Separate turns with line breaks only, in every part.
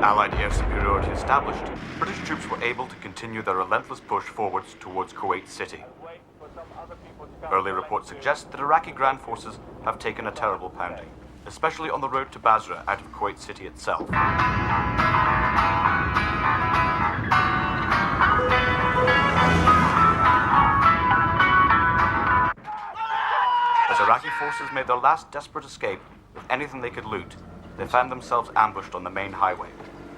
Allied air superiority established, British troops were able to continue their relentless push forwards towards Kuwait City. Early reports suggest that Iraqi ground forces have taken a terrible pounding, especially on the road to Basra out of Kuwait City itself. As Iraqi forces made their last desperate escape with anything they could loot, they found themselves ambushed on the main highway,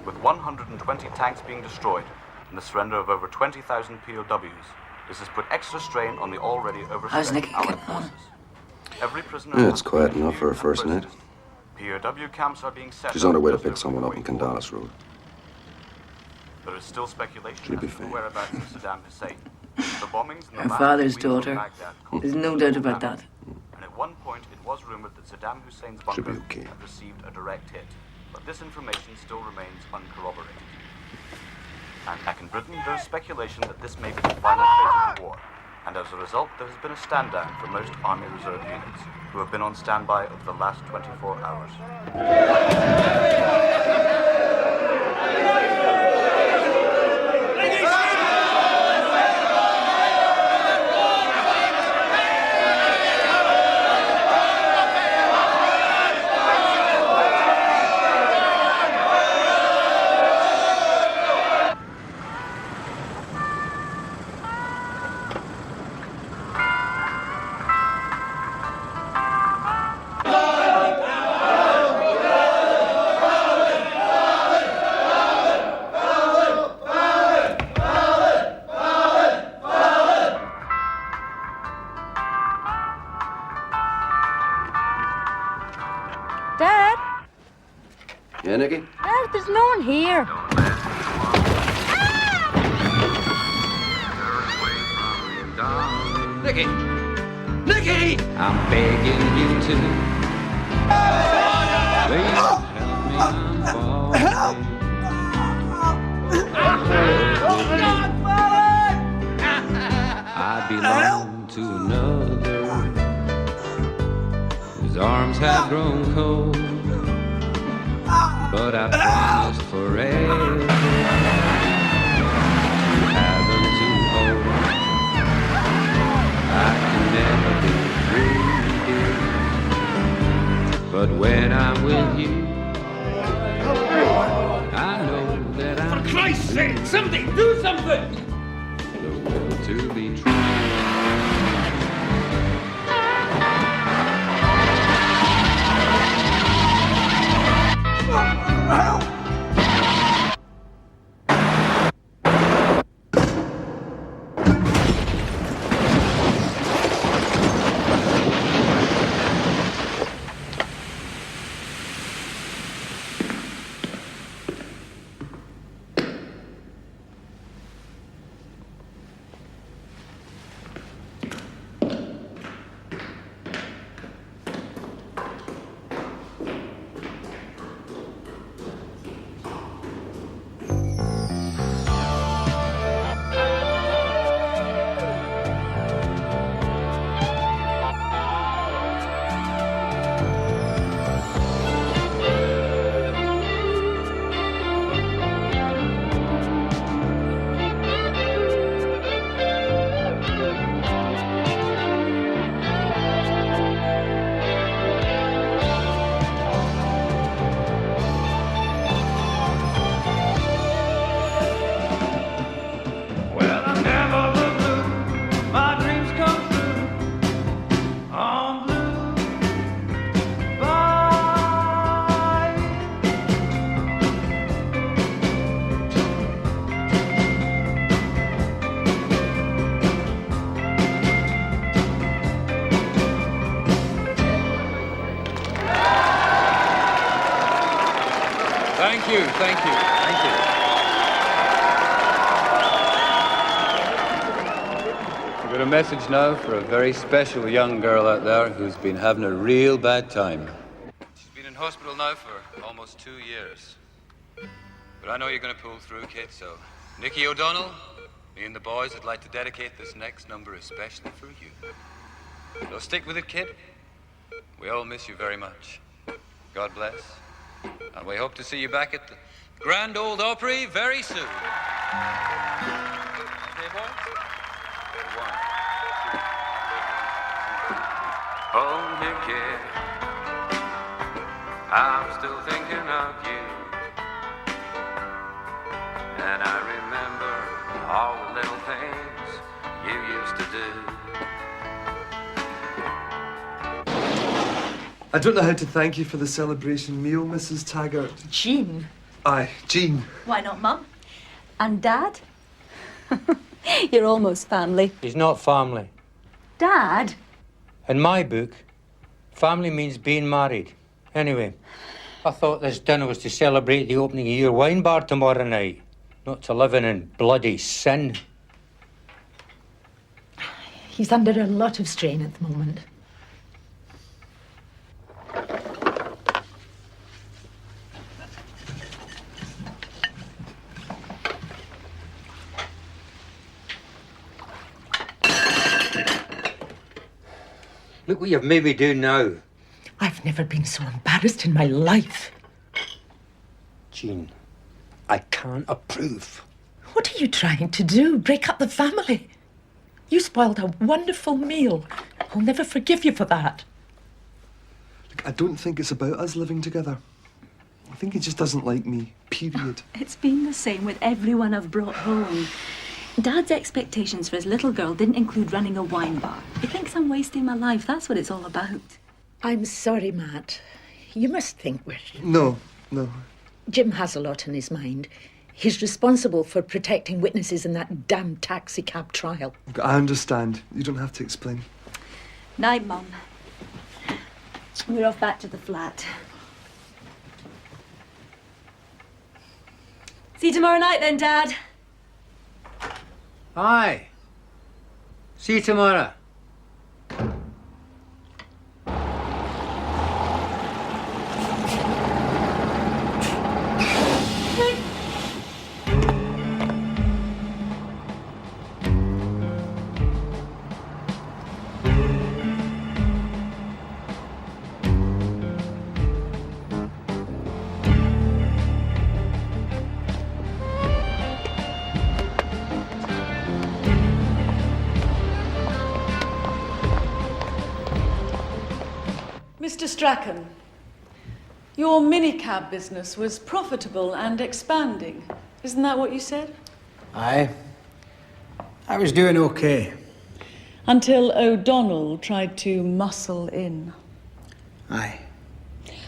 with 120 tanks being destroyed and the surrender of over 20,000 POWs. This has put extra strain on the already overstretched Allied forces. Every prisoner...
Yeah, it's quiet enough for a first night.
POW camps are being set.
She's on her way to pick someone up in Candalis Road.
There is still speculation as to the whereabouts of Saddam Hussein. The bombings in the
Her father's daughter. There's no doubt about that.
And at one point, it was rumored that Saddam Hussein's bunker had received a direct hit. But this information still remains uncorroborated. And back in Britain, there is speculation that this may be the final phase of the war. And as a result, there has been a stand down for most Army Reserve units, who have been on standby over the last 24 hours.
Yeah, Nicky?
Dad, there's no one here.
Nicky! Nicky! I'm begging you to please help me, I'm falling. I belong to another whose arms have grown cold, but I promised forever to have them to hold. I can never be free, but when I'm with you, I know that I'm...
For Christ's sake, somebody do something!
The will to be true.
Thank you.
I've got a message now for a very special young girl out there who's been having a real bad time. She's been in hospital now for almost 2 years. But I know you're going to pull through, kid, so... Nicky O'Donnell, me and the boys would like to dedicate this next number especially for you. So stick with it, kid. We all miss you very much. God bless. And we hope to see you back at the Grand Old Opry very soon. Okay, boys? One.
Oh, Nicky, I'm still thinking of you. And I remember all the little things you used to do.
I don't know how to thank you for the celebration meal, Mrs. Taggart.
Jean.
Aye, Jean.
Why not, Mum? And Dad? You're almost family.
He's not family.
Dad?
In my book, family means being married. Anyway, I thought this dinner was to celebrate the opening of your wine bar tomorrow night, not to living in bloody sin.
He's under a lot of strain at the moment.
Look what you've made me do now.
I've never been so embarrassed in my life.
Jean, I can't approve.
What are you trying to do? Break up the family? You spoiled a wonderful meal. I'll never forgive you for that.
Look, I don't think it's about us living together. I think he just doesn't like me, period.
It's been the same with everyone I've brought home. Dad's expectations for his little girl didn't include running a wine bar. He thinks I'm wasting my life. That's what it's all about.
I'm sorry, Matt. You must think we're...
No.
Jim has a lot on his mind. He's responsible for protecting witnesses in that damn taxi cab trial.
Look, I understand. You don't have to explain.
Night, Mum. We're off back to the flat. See you tomorrow night then, Dad.
Aye. See you tomorrow.
Mr. Strachan, your minicab business was profitable and expanding. Isn't that what you said?
Aye. I was doing okay.
Until O'Donnell tried to muscle in.
Aye.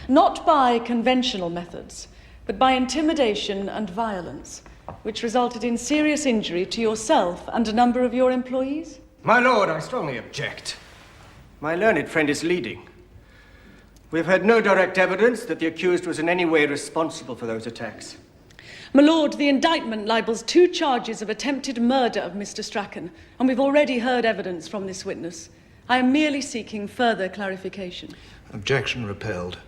Not by conventional methods, but by intimidation and violence, which resulted in serious injury to yourself and a number of your employees?
My lord, I strongly object. My learned friend is leading. We've had no direct evidence that the accused was in any way responsible for those attacks.
My lord, the indictment libels 2 charges of attempted murder of Mr. Strachan, and we've already heard evidence from this witness. I am merely seeking further clarification.
Objection repelled.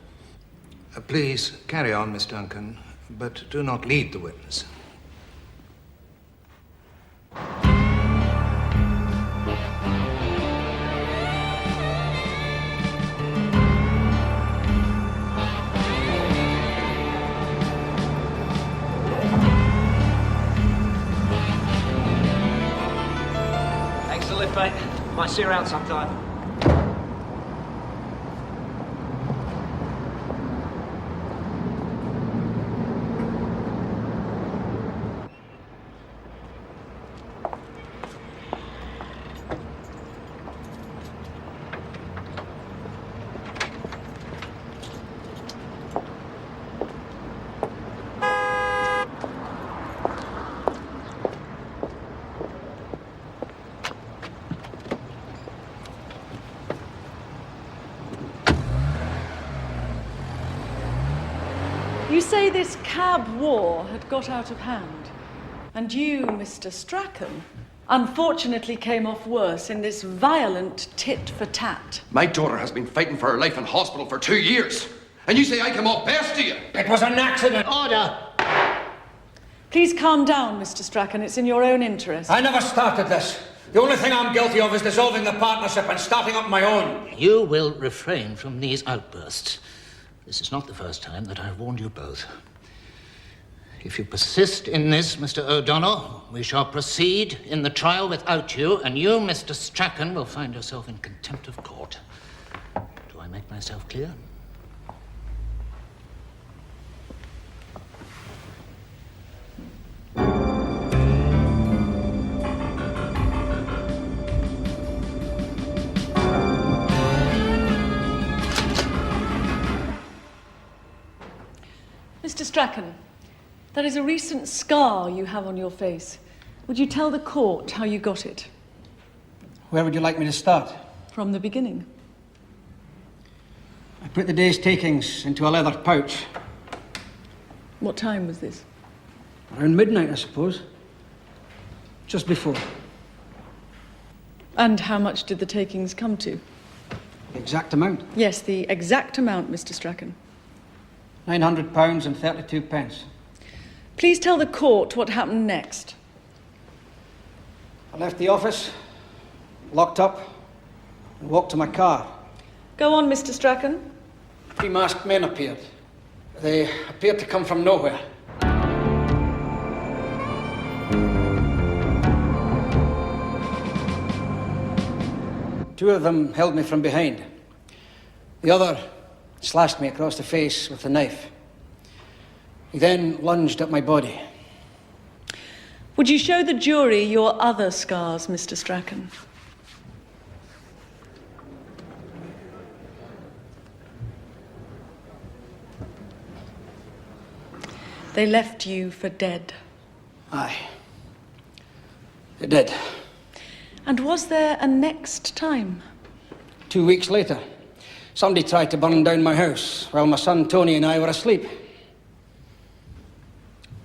Please carry on, Miss Duncan, but do not lead the witness.
Mate, might see you around sometime.
You say this cab war had got out of hand, and you, Mr. Strachan, unfortunately came off worse in this violent tit-for-tat.
My daughter has been fighting for her life in hospital for 2 years, and you say I came off best to you?
It was an accident.
Order!
Please calm down, Mr. Strachan. It's in your own interest.
I never started this. The only thing I'm guilty of is dissolving the partnership and starting up my own.
You will refrain from these outbursts. This is not the first time that I've warned you both.
If you persist in this, Mr. O'Donnell, we shall proceed in the trial without you, and you, Mr. Strachan, will find yourself in contempt of court. Do I make myself clear?
Mr. Strachan, there is a recent scar you have on your face. Would you tell the court how you got it?
Where would you like me to start?
From the beginning.
I put the day's takings into a leather pouch.
What time was this?
Around midnight, I suppose. Just before.
And how much did the takings come to?
The exact amount?
Yes, the exact amount, Mr. Strachan.
£900 and 32 pence.
Please tell the court what happened next.
I left the office, locked up, and walked to my car.
Go on, Mr. Strachan.
3 masked men appeared. They appeared to come from nowhere. Two of them held me from behind. The other slashed me across the face with a knife. He then lunged at my body.
Would you show the jury your other scars, Mr. Strachan? They left you for dead.
Aye. They did.
And was there a next time?
2 weeks later, somebody tried to burn down my house while my son Tony and I were asleep.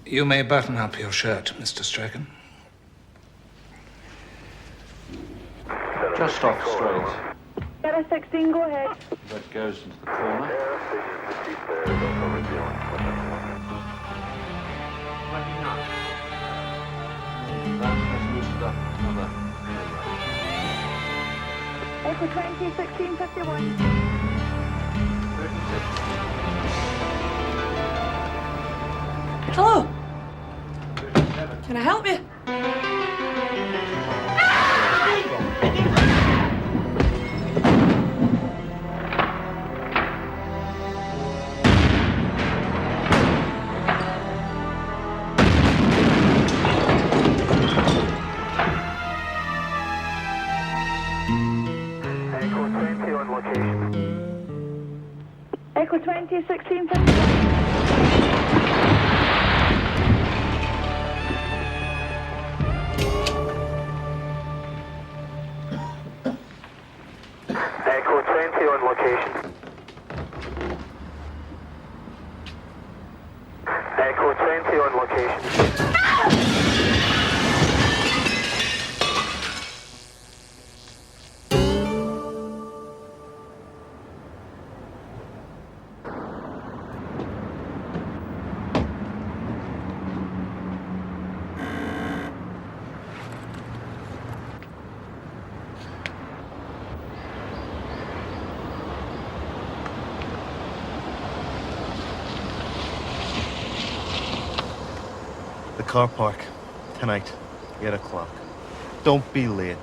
You may button up your shirt, Mr. Strachan.
Just off straight.
Get a 16, go ahead.
That goes into the corner.
Echo 20, 16, 51.
Hello? Can I help you?
Echo 20, 16, 51.
Echo 20 on location. Echo 20 on location.
The car park. Tonight. 8 o'clock. Don't be late.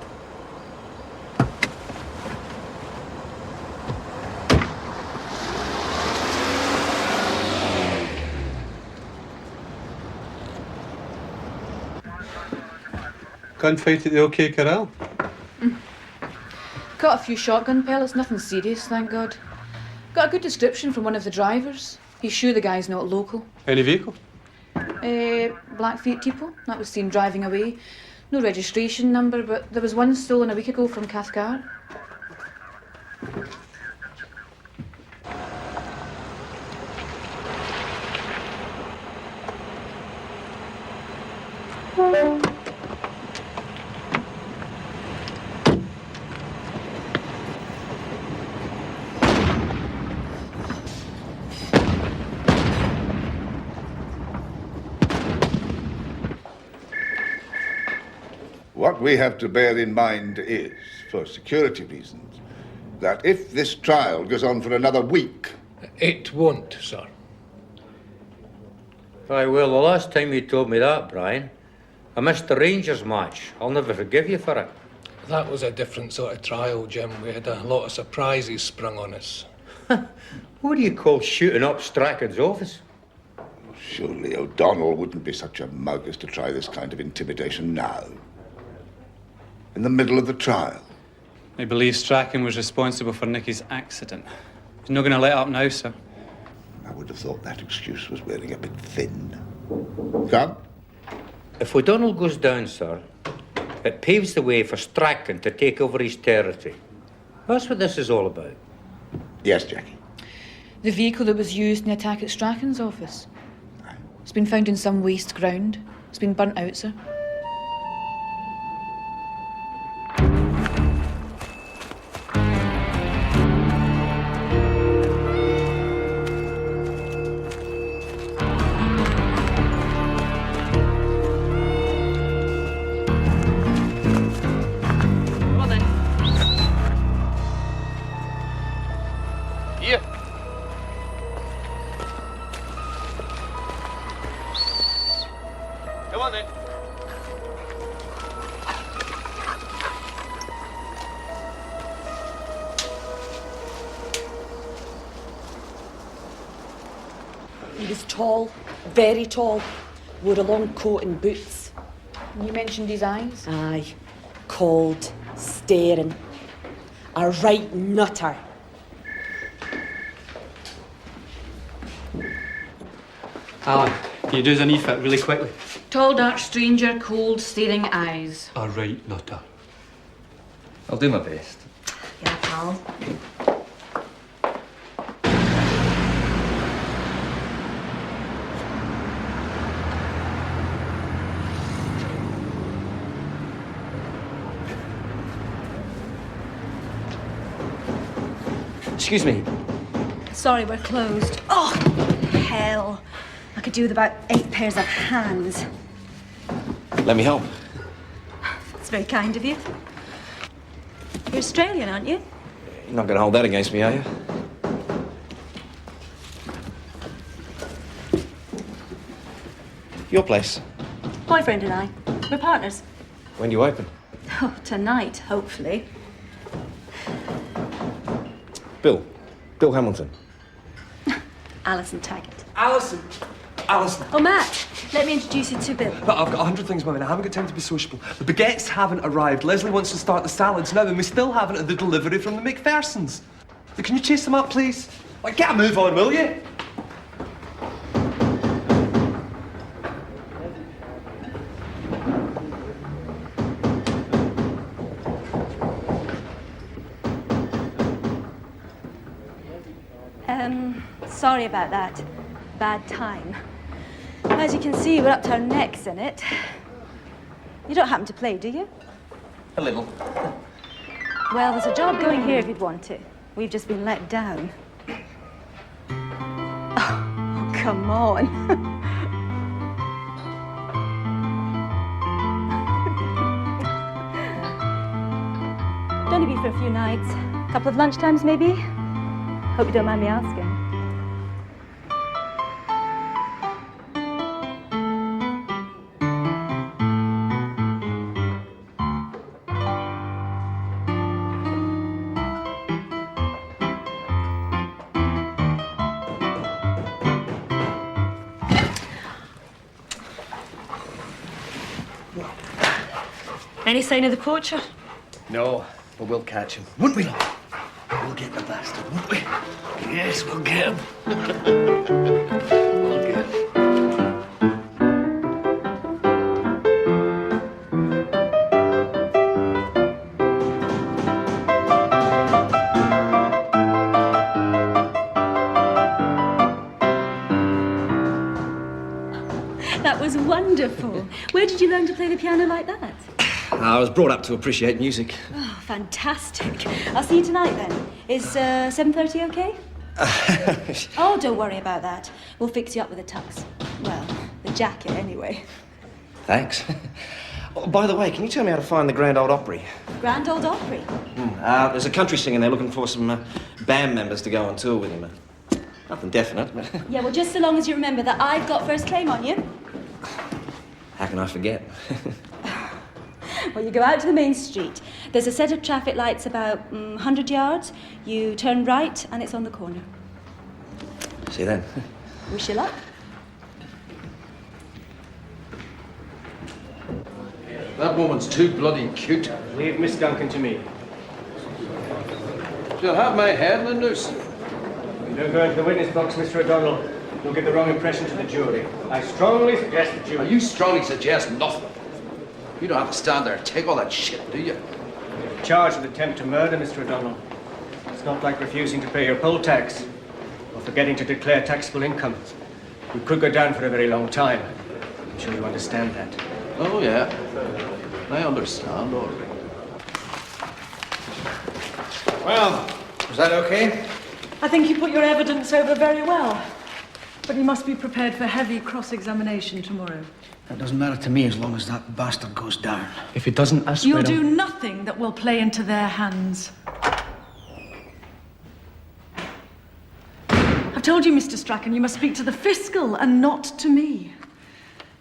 Gunfight at the OK Corral?
Got a few shotgun pellets, nothing serious, thank God. Got a good description from one of the drivers. He's sure the guy's not local.
Any vehicle?
Black Fiat Tipo. That was seen driving away. No registration number, but there was one stolen a week ago from Cathcart.
What we have to bear in mind is, for security reasons, that if this trial goes on for another week...
It won't, sir.
Aye, well, the last time you told me that, Brian, I missed the Rangers match. I'll never forgive you for it.
That was a different sort of trial, Jim. We had a lot of surprises sprung on us.
What do you call shooting up Strachan's office?
Surely O'Donnell wouldn't be such a mug as to try this kind of intimidation now. In the middle of the trial.
I believe Strachan was responsible for Nicky's accident. He's not going to let up now, sir.
I would have thought that excuse was wearing a bit thin. Come.
If O'Donnell goes down, sir, it paves the way for Strachan to take over his territory. That's what this is all about.
Yes, Jackie.
The vehicle that was used in the attack at Strachan's office. It's been found in some waste ground. It's been burnt out, sir.
He was tall, very tall, wore a long coat and boots.
You mentioned his eyes?
Aye, cold, staring. A right nutter.
Alan, can you do us a knee fit really quickly?
Tall, dark stranger, cold, staring eyes.
A right nutter.
I'll do my best.
Yeah, pal.
Excuse me.
Sorry, we're closed. Oh, hell. I could do with about 8 pairs of hands.
Let me help.
That's very kind of you. You're Australian, aren't you?
You're not going to hold that against me, are you? Your place.
Boyfriend and I. We're partners.
When do you open?
Oh, tonight, hopefully.
Bill Hamilton.
Alison Taggart.
Alison! Alison!
Oh, Matt, let me introduce you to Bill.
But I've got 100 things, Mum, and I haven't got time to be sociable. The baguettes haven't arrived. Leslie wants to start the salads now, and we still haven't had the delivery from the McPhersons. Can you chase them up, please? Like, get a move on, will you?
Sorry about that. Bad time. As you can see, we're up to our necks in it. You don't happen to play, do you?
A little.
Well, there's a job going here if you'd want it. We've just been let down. Oh, come on. It'll only be for a few nights. A couple of lunchtimes, maybe. Hope you don't mind me asking. Any sign of the poacher?
No, but we'll catch him. Won't we, love? We'll get the bastard, won't we? Yes, we'll get him. We'll get him.
That was wonderful. Where did you learn to play the piano like that?
I was brought up to appreciate music.
Oh, fantastic. I'll see you tonight then. Is 7:30 okay? Oh, don't worry about that. We'll fix you up with a tux. Well, the jacket anyway.
Thanks. Oh, by the way, can you tell me how to find the Grand Old Opry?
Grand Old Opry.
There's a country singer there looking for some band members to go on tour with him. Nothing definite.
Yeah, well, just so long as you remember that I've got first claim on you.
How can I forget?
Well, you go out to the main street. There's a set of traffic lights about 100 yards. You turn right, and it's on the corner.
See you then.
Wish you luck.
That woman's too bloody cute.
Leave Miss Duncan to me.
She'll have my head in a noose.
You don't go into the witness box, Mr. O'Donnell. You'll give the wrong impression to the jury. I strongly suggest that you...
You strongly suggest nothing. You don't have to stand there and take all that shit, do you?
Charged with attempt to murder, Mr. O'Donnell. It's not like refusing to pay your poll tax or forgetting to declare taxable income. You could go down for a very long time. I'm sure you understand that.
Oh, yeah. I understand, all right.
Well, was that okay?
I think you put your evidence over very well. But you must be prepared for heavy cross-examination tomorrow.
That doesn't matter to me as long as that bastard goes down.
If he doesn't, I swear
You'll do nothing that will play into their hands. I've told you, Mr. Strachan, you must speak to the fiscal and not to me.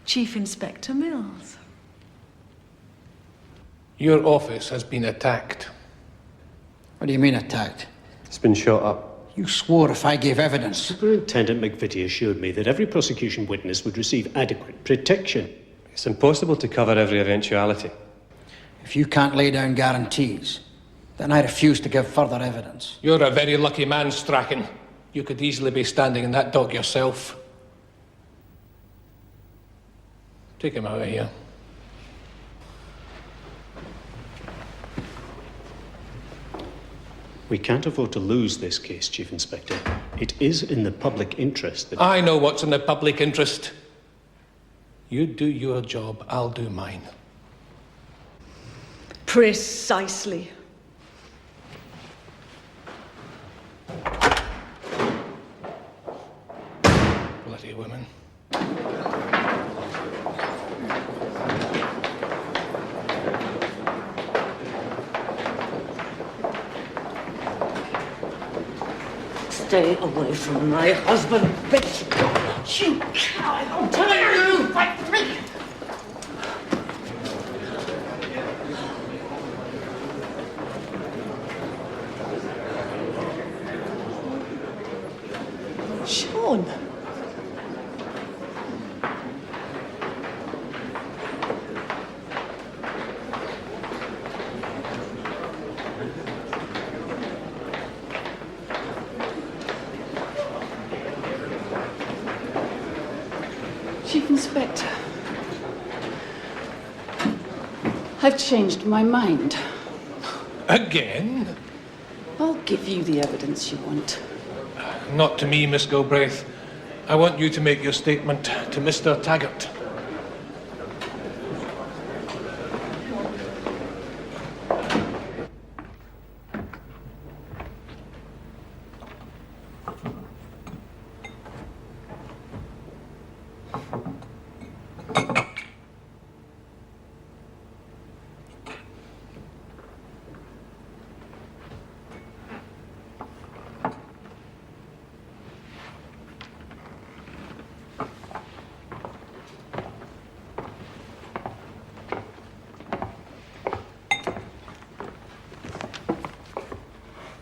Chief Inspector Mills.
Your office has been attacked.
What do you mean attacked?
It's been shot up.
You swore if I gave evidence.
Superintendent McVitie assured me that every prosecution witness would receive adequate protection. It's impossible to cover every eventuality.
If you can't lay down guarantees, then I refuse to give further evidence.
You're a very lucky man, Strachan. You could easily be standing in that dock yourself. Take him out of here.
We can't afford to lose this case, Chief Inspector. It is in the public interest that...
I know what's in the public interest. You do your job, I'll do mine.
Precisely.
Bloody women.
Stay away from my husband, bitch! You coward! I'm telling you! Fight for me!
Sean!
Chief Inspector, I've changed my mind.
Again?
I'll give you the evidence you want.
Not to me, Miss Galbraith. I want you to make your statement to Mr. Taggart.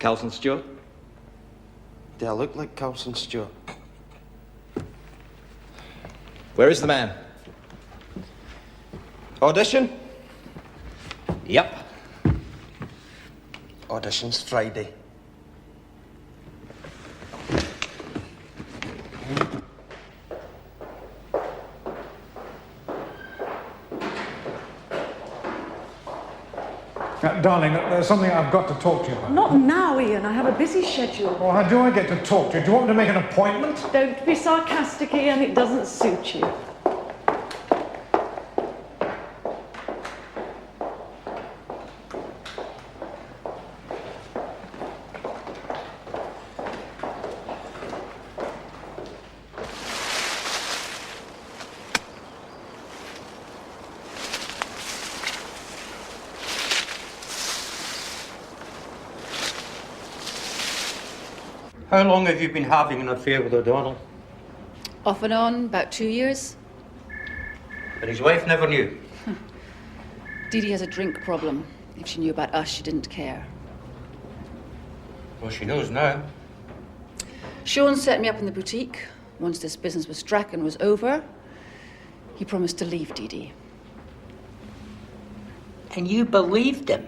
Carlson Stewart? Do I look like Carlson Stewart? Where is the man? Audition? Yep. Audition's Friday.
Darling, there's something I've got to talk to you about.
Not now, Ian. I have a busy schedule.
Well, how do I get to talk to you? Do you want me to make an appointment?
Don't be sarcastic, Ian. It doesn't suit you.
How long have you been having an affair with O'Donnell?
Off and on, about 2 years.
But his wife never knew.
Dee Dee has a drink problem. If she knew about us, she didn't care.
Well, she knows now.
Sean set me up in the boutique. Once this business with Strachan was over, he promised to leave Dee Dee.
And you believed him?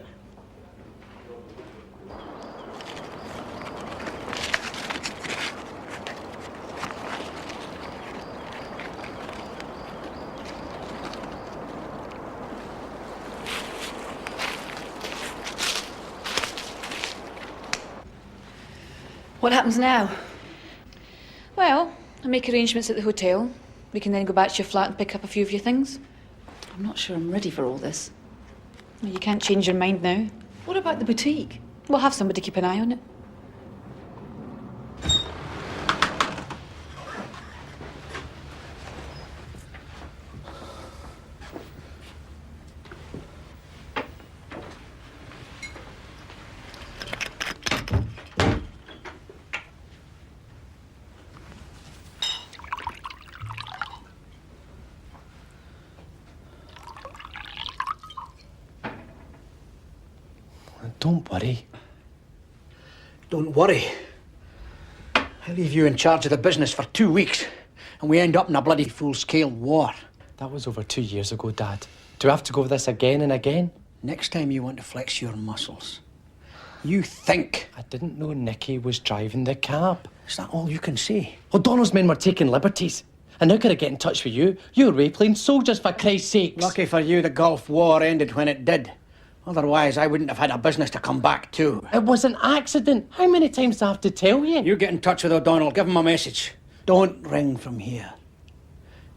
What happens now? Well, I make arrangements at the hotel. We can then go back to your flat and pick up a few of your things. I'm not sure I'm ready for all this. Well, you can't change your mind now. What about the boutique? We'll have somebody keep an eye on it.
Don't worry.
Don't worry. I leave you in charge of the business for 2 weeks, and we end up in a bloody full-scale war.
That was over 2 years ago, Dad. Do we have to go over this again and again?
Next time you want to flex your muscles, you think.
I didn't know Nicky was driving the cab.
Is that all you can say?
O'Donnell's men were taking liberties. And how could I get in touch with you? You were playing soldiers, for Christ's sakes.
Lucky for you the Gulf War ended when it did. Otherwise, I wouldn't have had a business to come back to.
It was an accident. How many times do I have to tell you?
You get in touch with O'Donnell. Give him a message. Don't ring from here.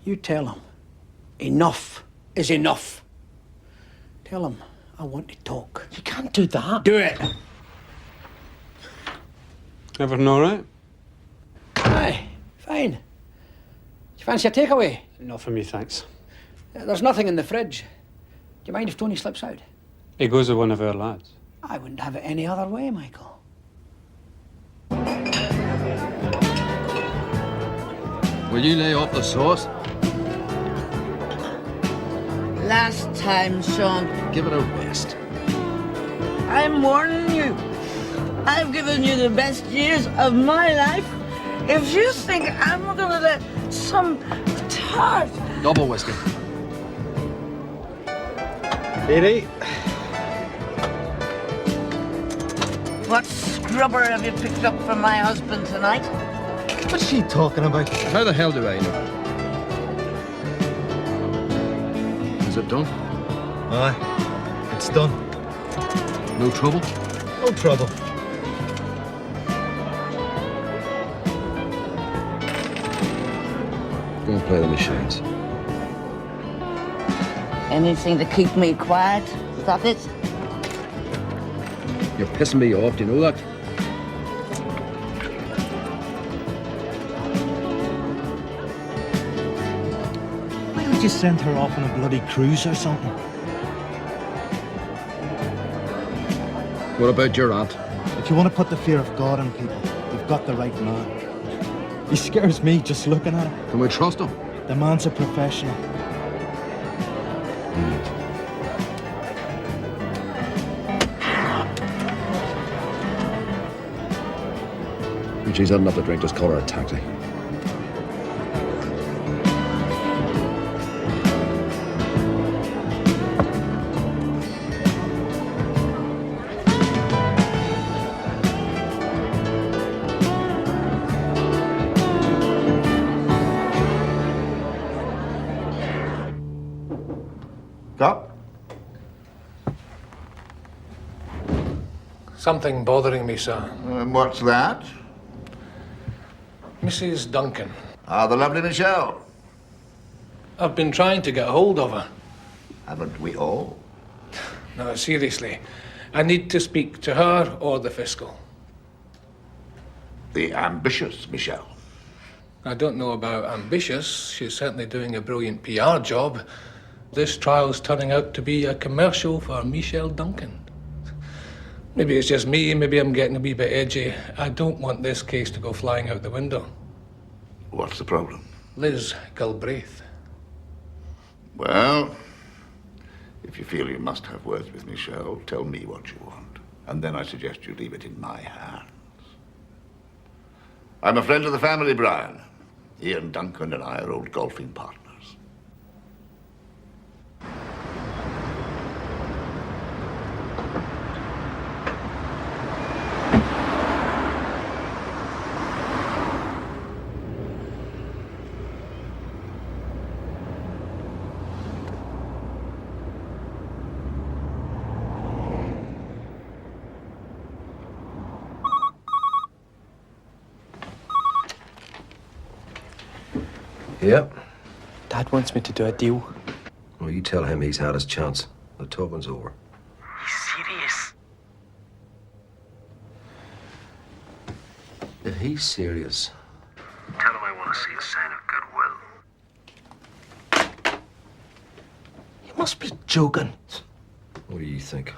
You tell him. Enough is enough. Tell him I want to talk.
You can't do that.
Do it.
Everything all right?
Aye, fine. Do you fancy a takeaway?
Not for me, thanks.
There's nothing in the fridge. Do you mind if Tony slips out?
He goes with one of our lads.
I wouldn't have it any other way, Michael.
Will you lay off the sauce?
Last time, Sean.
Give it a rest.
I'm warning you. I've given you the best years of my life. If you think I'm gonna let some tart...
Double whiskey.
Lady.
What scrubber have you picked up for my husband tonight?
What's she talking about?
How the hell do I know? Is it done?
Aye, it's done.
No trouble?
No trouble.
Go and play the machines.
Anything to keep me quiet? Is that it?
You're pissing me off, do you know that?
Why don't you send her off on a bloody cruise or something?
What about your aunt?
If you want to put the fear of God in people, you've got the right man. He scares me just looking at him.
Can we trust him?
The man's a professional.
When she's had enough to drink, just call her a taxi.
Go.
Something bothering me, sir.
What's that?
Mrs. Duncan.
Ah, the lovely Michelle.
I've been trying to get hold of her.
Haven't we all?
No, seriously. I need to speak to her or the fiscal.
The ambitious Michelle.
I don't know about ambitious. She's certainly doing a brilliant PR job. This trial's turning out to be a commercial for Michelle Duncan. Maybe it's just me, maybe I'm getting a wee bit edgy. I don't want this case to go flying out the window.
What's the problem?
Liz Galbraith.
Well, if you feel you must have words with Michelle, tell me what you want. And then I suggest you leave it in my hands. I'm a friend of the family, Brian. Ian Duncan and I are old golfing partners.
Yep.
Dad wants me to do a deal.
Well, you tell him he's had his chance. The talking's over.
He's serious.
If he's serious,
Tell him I want to see a sign of goodwill.
you must be joking. What do you think?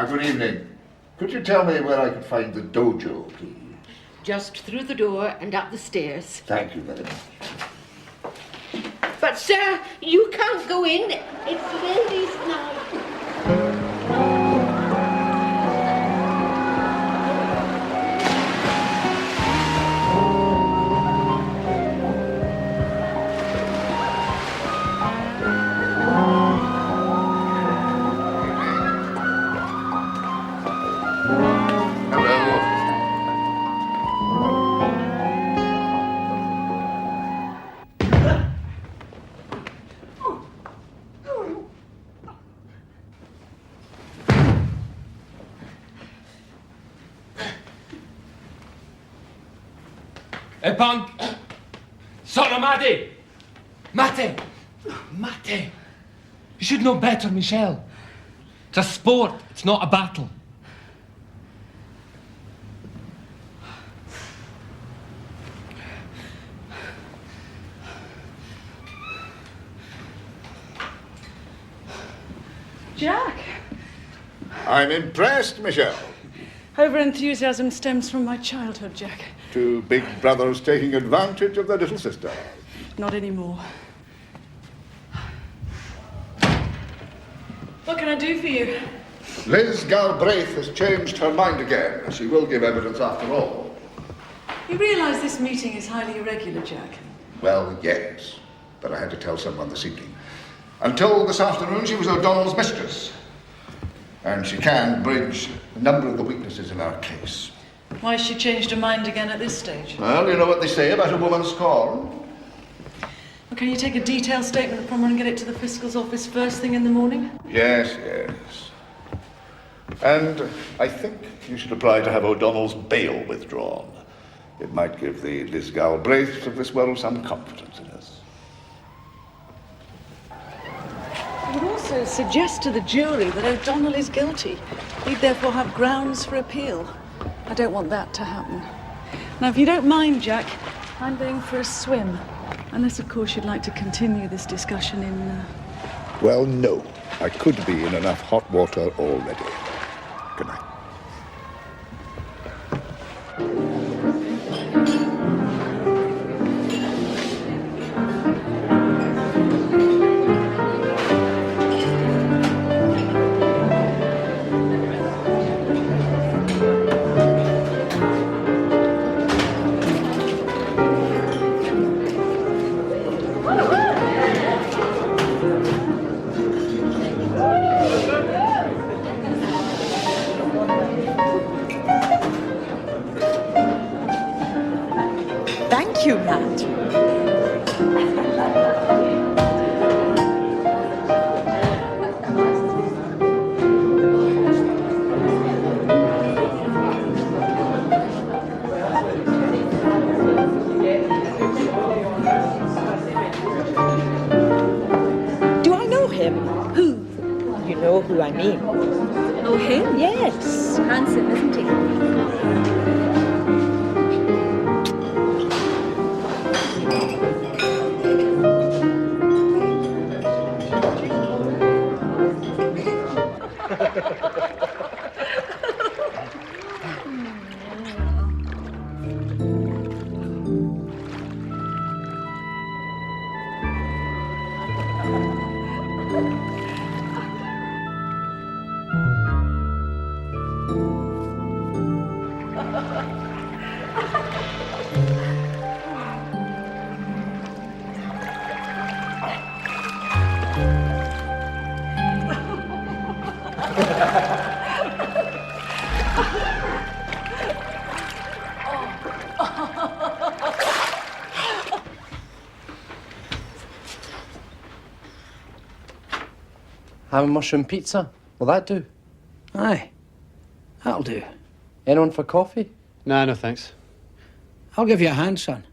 Good evening. Could you tell me where I could find the dojo, please?
Just through the door and up the stairs.
Thank you very much.
But, sir, you can't go in. It's ladies' night.
Hey, punk! Sono Mate! Mate! Mate! You should know better, Michelle. It's a sport, it's not a battle.
Jack,
I'm impressed, Michelle.
over-enthusiasm stems from my childhood, Jack.
Two big brothers taking advantage of their little sister.
Not anymore. What can I do for you?
Liz Galbraith has changed her mind again. She will give evidence after all.
You realise this meeting is highly irregular, Jack?
Well, yes. But I had to tell someone this evening. Until this afternoon, she was O'Donnell's mistress. And she can bridge a number of the weaknesses in our case.
Why has she changed her mind again at this stage?
Well, you know what they say about a woman's scorn.
Well, can you take a detailed statement from her and get it to the fiscal's office first thing in the morning?
Yes, yes. And I think you should apply to have O'Donnell's bail withdrawn. It might give the Liz Galbraiths of this world some confidence in us.
I would also suggest to the jury that O'Donnell is guilty. He'd therefore have grounds for appeal. I don't want that to happen. Now, if you don't mind, Jack, I'm going for a swim. Unless, of course, you'd like to continue this discussion in...
Well, no. I could be in enough hot water already. Good night.
Thank you, Nat.
Do I know him? Who? You know who I mean.
Oh, him? Yes. Handsome, isn't he?
Ham and mushroom pizza. Will that do?
Aye, that'll do.
Anyone for coffee?
Nah, no thanks.
I'll give you a hand, son.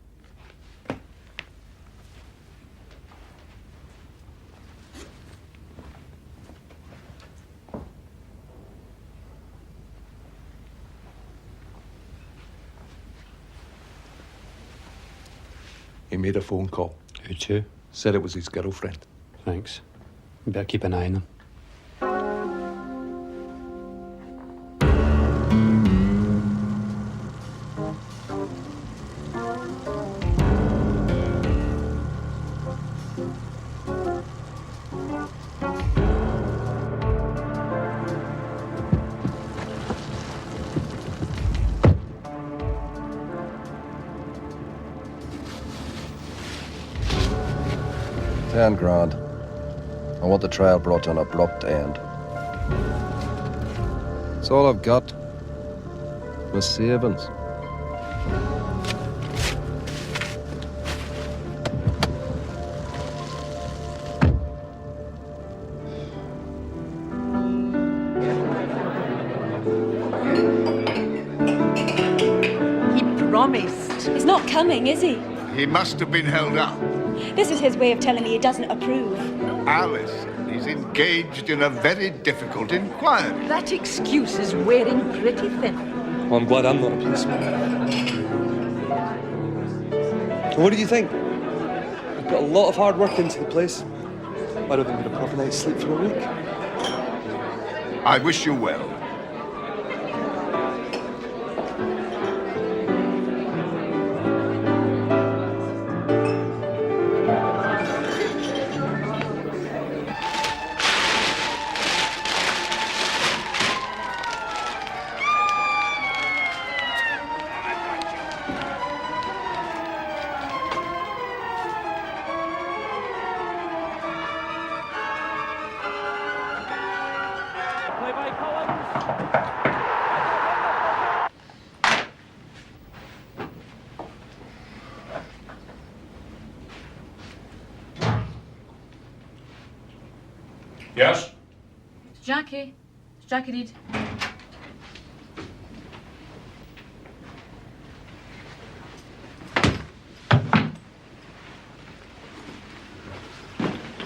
He made a phone call.
Who to?
Said it was his girlfriend.
Thanks. We better keep an eye on them.
£10,000. I want the trial brought to an abrupt end. It's all I've got. My savings.
He promised.
He's not coming, is he?
He must have been held up.
This is his way of telling me he doesn't approve.
Alice is engaged in a very difficult inquiry.
That excuse is wearing pretty thin.
Well, I'm glad I'm not a policeman. What do you think? We've put a lot of hard work into the place. I don't think we'd have a proper night's sleep for a week.
I wish you well.
Yes?
Jackie. It's Jackie Reed.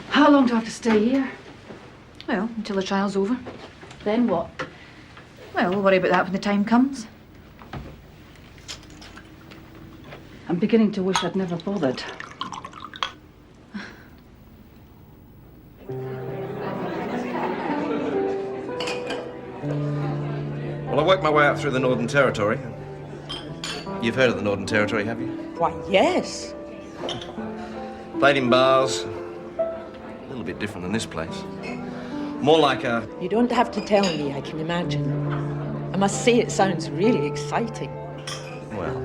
How long do I have to stay here?
Well, until the trial's over.
Then what?
Well, we'll worry about that when the time comes.
I'm beginning to wish I'd never bothered.
Well, I worked my way up through the Northern Territory. You've heard of the Northern Territory, have you?
Why, yes.
Played in bars. A little bit different than this place. More like a...
You don't have to tell me, I can imagine. I must say it sounds really exciting.
Well,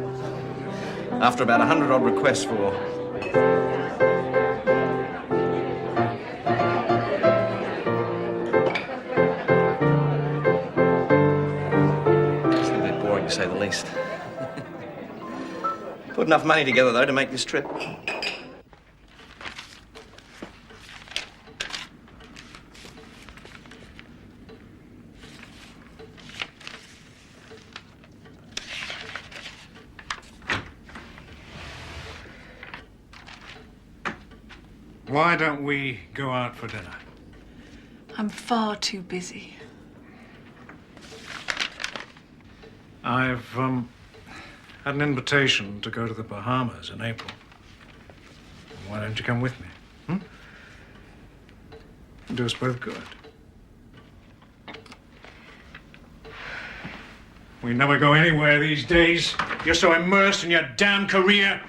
after about 100-odd requests for... It's a bit boring, to say the least. Put enough money together, though, to make this trip.
Why don't we go out for dinner?
I'm far too busy.
I've had an invitation to go to the Bahamas in April. Why don't you come with me? Do us both good. We never go anywhere these days. You're so immersed in your damn career.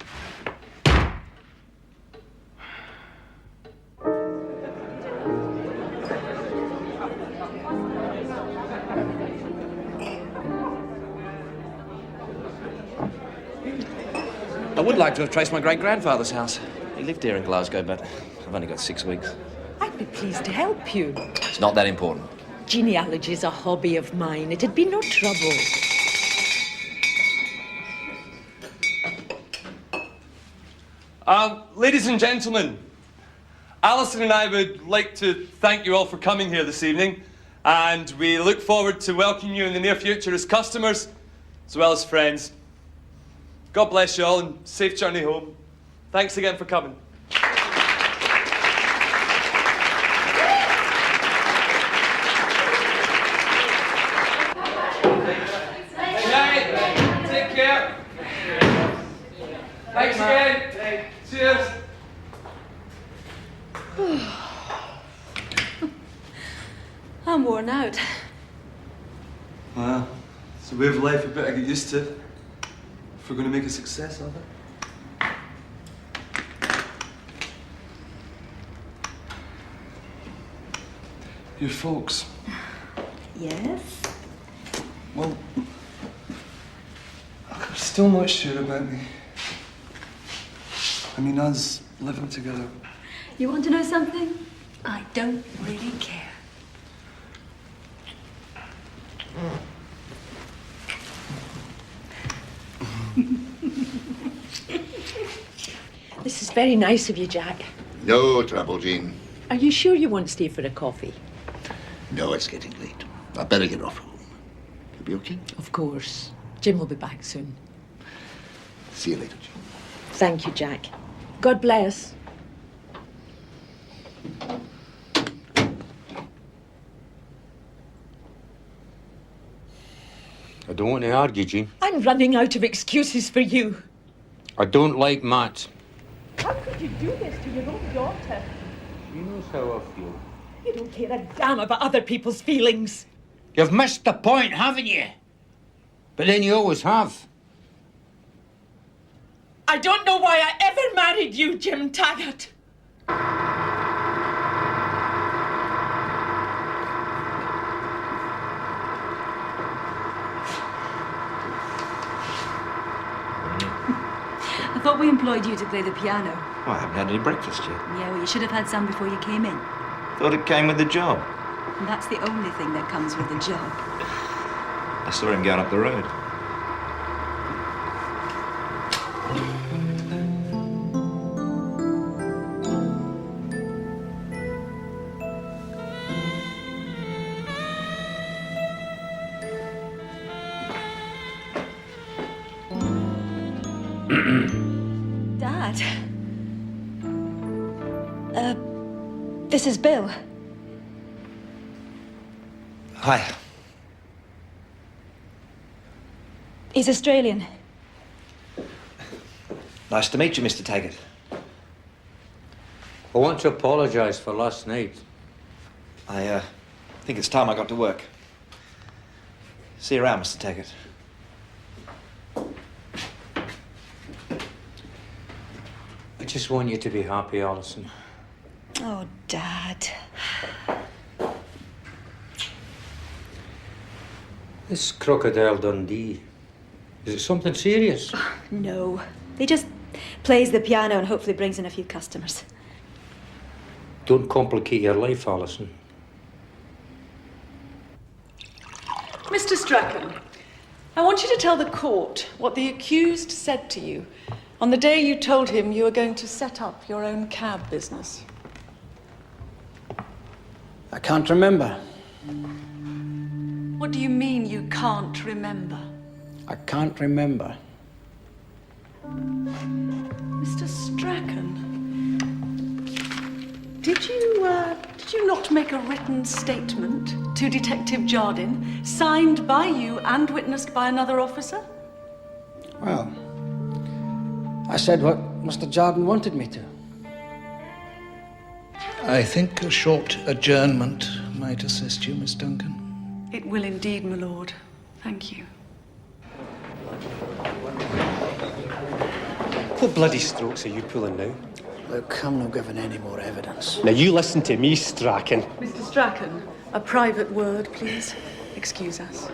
I would like to have traced my great-grandfather's house. He lived here in Glasgow, but I've only got 6 weeks.
I'd be pleased to help you.
It's not that important.
Genealogy's a hobby of mine. It'd be no trouble.
Ladies and gentlemen, Alison and I would like to thank you all for coming here this evening, and we look forward to welcoming you in the near future as customers, as well as friends. God bless you all and safe journey home. Thanks again for coming. Take care. Thanks again. Cheers.
I'm worn out.
Well, it's a way of life we better get used to if we're going to make a success of it. Your folks.
Yes?
Well, I'm still not sure about me. I mean, us living together.
You want to know something? I don't really care.
This is very nice of you, Jack.
No trouble, Jean.
Are you sure you won't stay for a coffee?
No, it's getting late. I'd better get off home. You'll be okay?
Of course. Jim will be back soon.
See you later, Jean.
Thank you, Jack. God bless.
I don't want to argue, Jean.
I'm running out of excuses for you.
I don't like Matt.
How could you do this to your own daughter?
She knows how I feel.
You don't care a damn about other people's feelings.
You've missed the point, haven't you? But then you always have.
I don't know why I ever married you, Jim Taggart.
I thought we employed you to play the piano.
Well, I haven't had any breakfast yet.
Yeah, well, you should have had some before you came in.
Thought it came with the job.
And that's the only thing that comes with the job.
I saw him going up the road.
Dad. This is Bill.
Hi.
He's Australian.
Nice to meet you, Mr. Taggart.
I want to apologise for last night.
I think it's time I got to work. See you around, Mr. Taggart.
I just want you to be happy, Alison.
Oh, Dad.
This Crocodile Dundee, is it something serious?
No. He just plays the piano and hopefully brings in a few customers.
Don't complicate your life, Alison.
Mr. Strachan, I want you to tell the court what the accused said to you on the day you told him you were going to set up your own cab business.
I can't remember.
What do you mean you can't remember?
I can't remember.
Mr. Strachan, did you not make a written statement to Detective Jardine, signed by you and witnessed by another officer?
Well, I said what Mr. Jardine wanted me to.
I think a short adjournment might assist you, Miss Duncan.
It will indeed, my lord. Thank you.
What bloody strokes are you pulling now?
Look, I'm not giving any more evidence.
Now you listen to me, Strachan.
Mr. Strachan, a private word, please. Excuse us.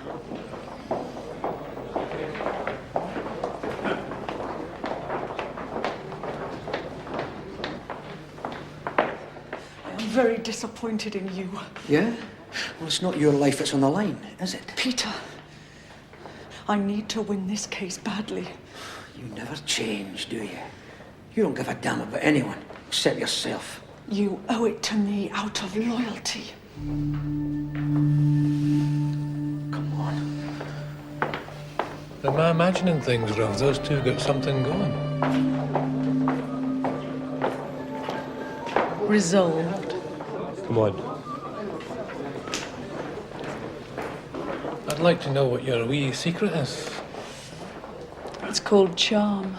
I am very disappointed in you.
Yeah? Well, it's not your life that's on the line, is it?
Peter, I need to win this case badly.
You never change, do you? You don't give a damn about anyone, except yourself.
You owe it to me out of loyalty.
Come on.
Am I imagining things, or have those two got something going?
Resolved.
Come on.
I'd like to know what your wee secret is.
It's called charm.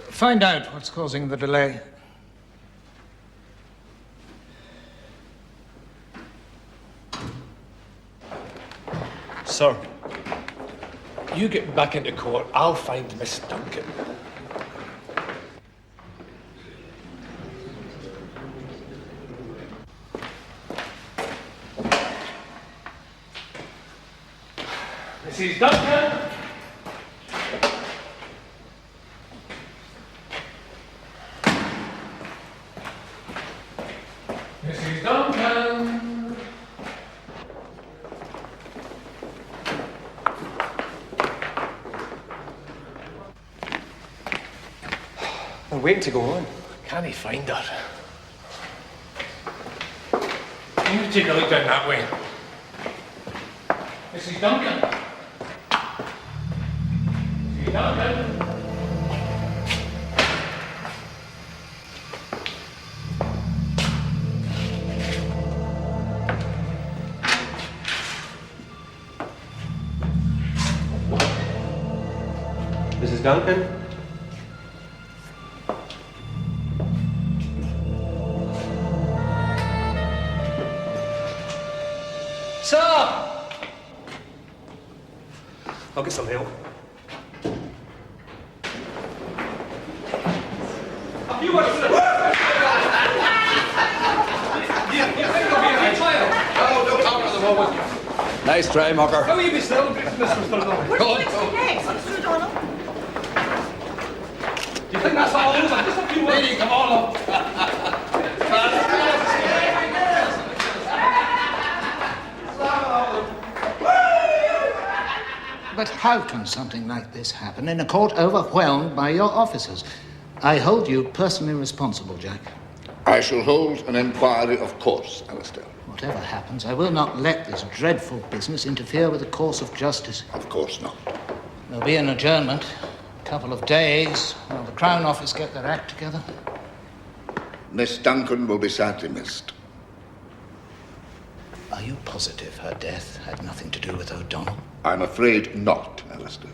Find out what's causing the delay.
Sir, you get back into court, I'll find Miss Duncan. Mrs. Duncan! Mrs. Duncan! I'm waiting to go on.
Can't he find her? You take a look down that way. Mrs. Duncan? Mrs. Duncan?
Mrs. Duncan? Sir! I'll get some help. Have you worked for the... You think there'll be a good trial?
Oh, don't talk to the moment.
Nice try, Mocker.
How will you be celebrating this, Mr. O'Donnell?
Go on, go on.
Mr. O'Donnell.
Do you think that's all over? Just a few words.
Lady, come on up.
But how can something like this happen in a court overwhelmed by your officers? I hold you personally responsible, Jack.
I shall hold an inquiry, of course, Alistair.
Whatever happens, I will not let this dreadful business interfere with the course of justice.
Of course not.
There'll be an adjournment, a couple of days, while the Crown Office get their act together.
Miss Duncan will be sadly missed.
Are you positive her death had nothing to do with O'Donnell?
I'm afraid not, Alistair.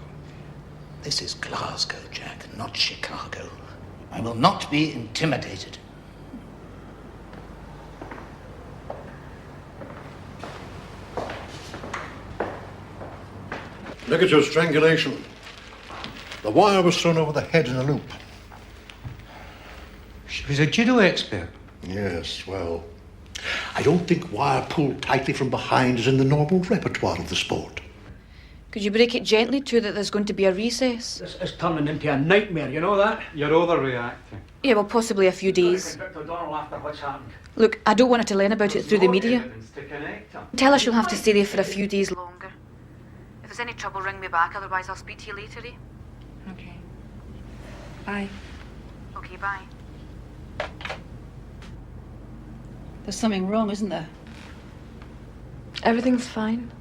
This is Glasgow, Jack, not Chicago. I will not be intimidated.
Negative strangulation. The wire was thrown over the head in a loop.
She was a judo expert.
Yes, well, I don't think wire pulled tightly from behind is in the normal repertoire of the sport.
Could you break it gently too that there's going to be a recess?
This is turning into a nightmare, you know that?
You're overreacting.
Yeah, well, possibly a few days.
Convict O'Donnell after what's happened.
Look, I don't want her to learn about it through the media.
Evidence to connect them.
Tell her she'll have to stay there for a few days longer. If there's any trouble, ring me back, otherwise I'll speak to you later, eh?
Okay. Bye.
Okay, bye.
There's something wrong, isn't there?
Everything's fine.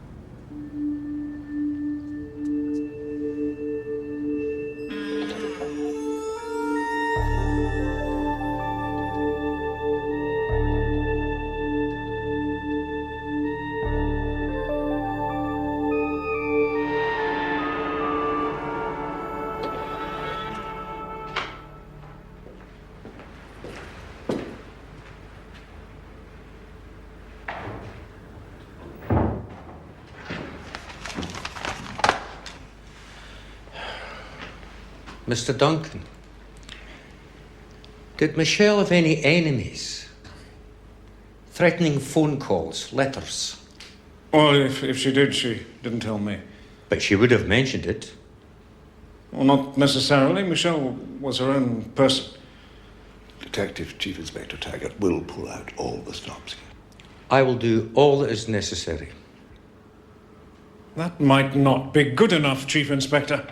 Mr. Duncan, did Michelle have any enemies? Threatening phone calls, letters?
Well, if she did, she didn't tell me.
But she would have mentioned it.
Well, not necessarily. Michelle was her own person.
Detective Chief Inspector Taggart will pull out all the stops here.
I will do all that is necessary.
That might not be good enough, Chief Inspector.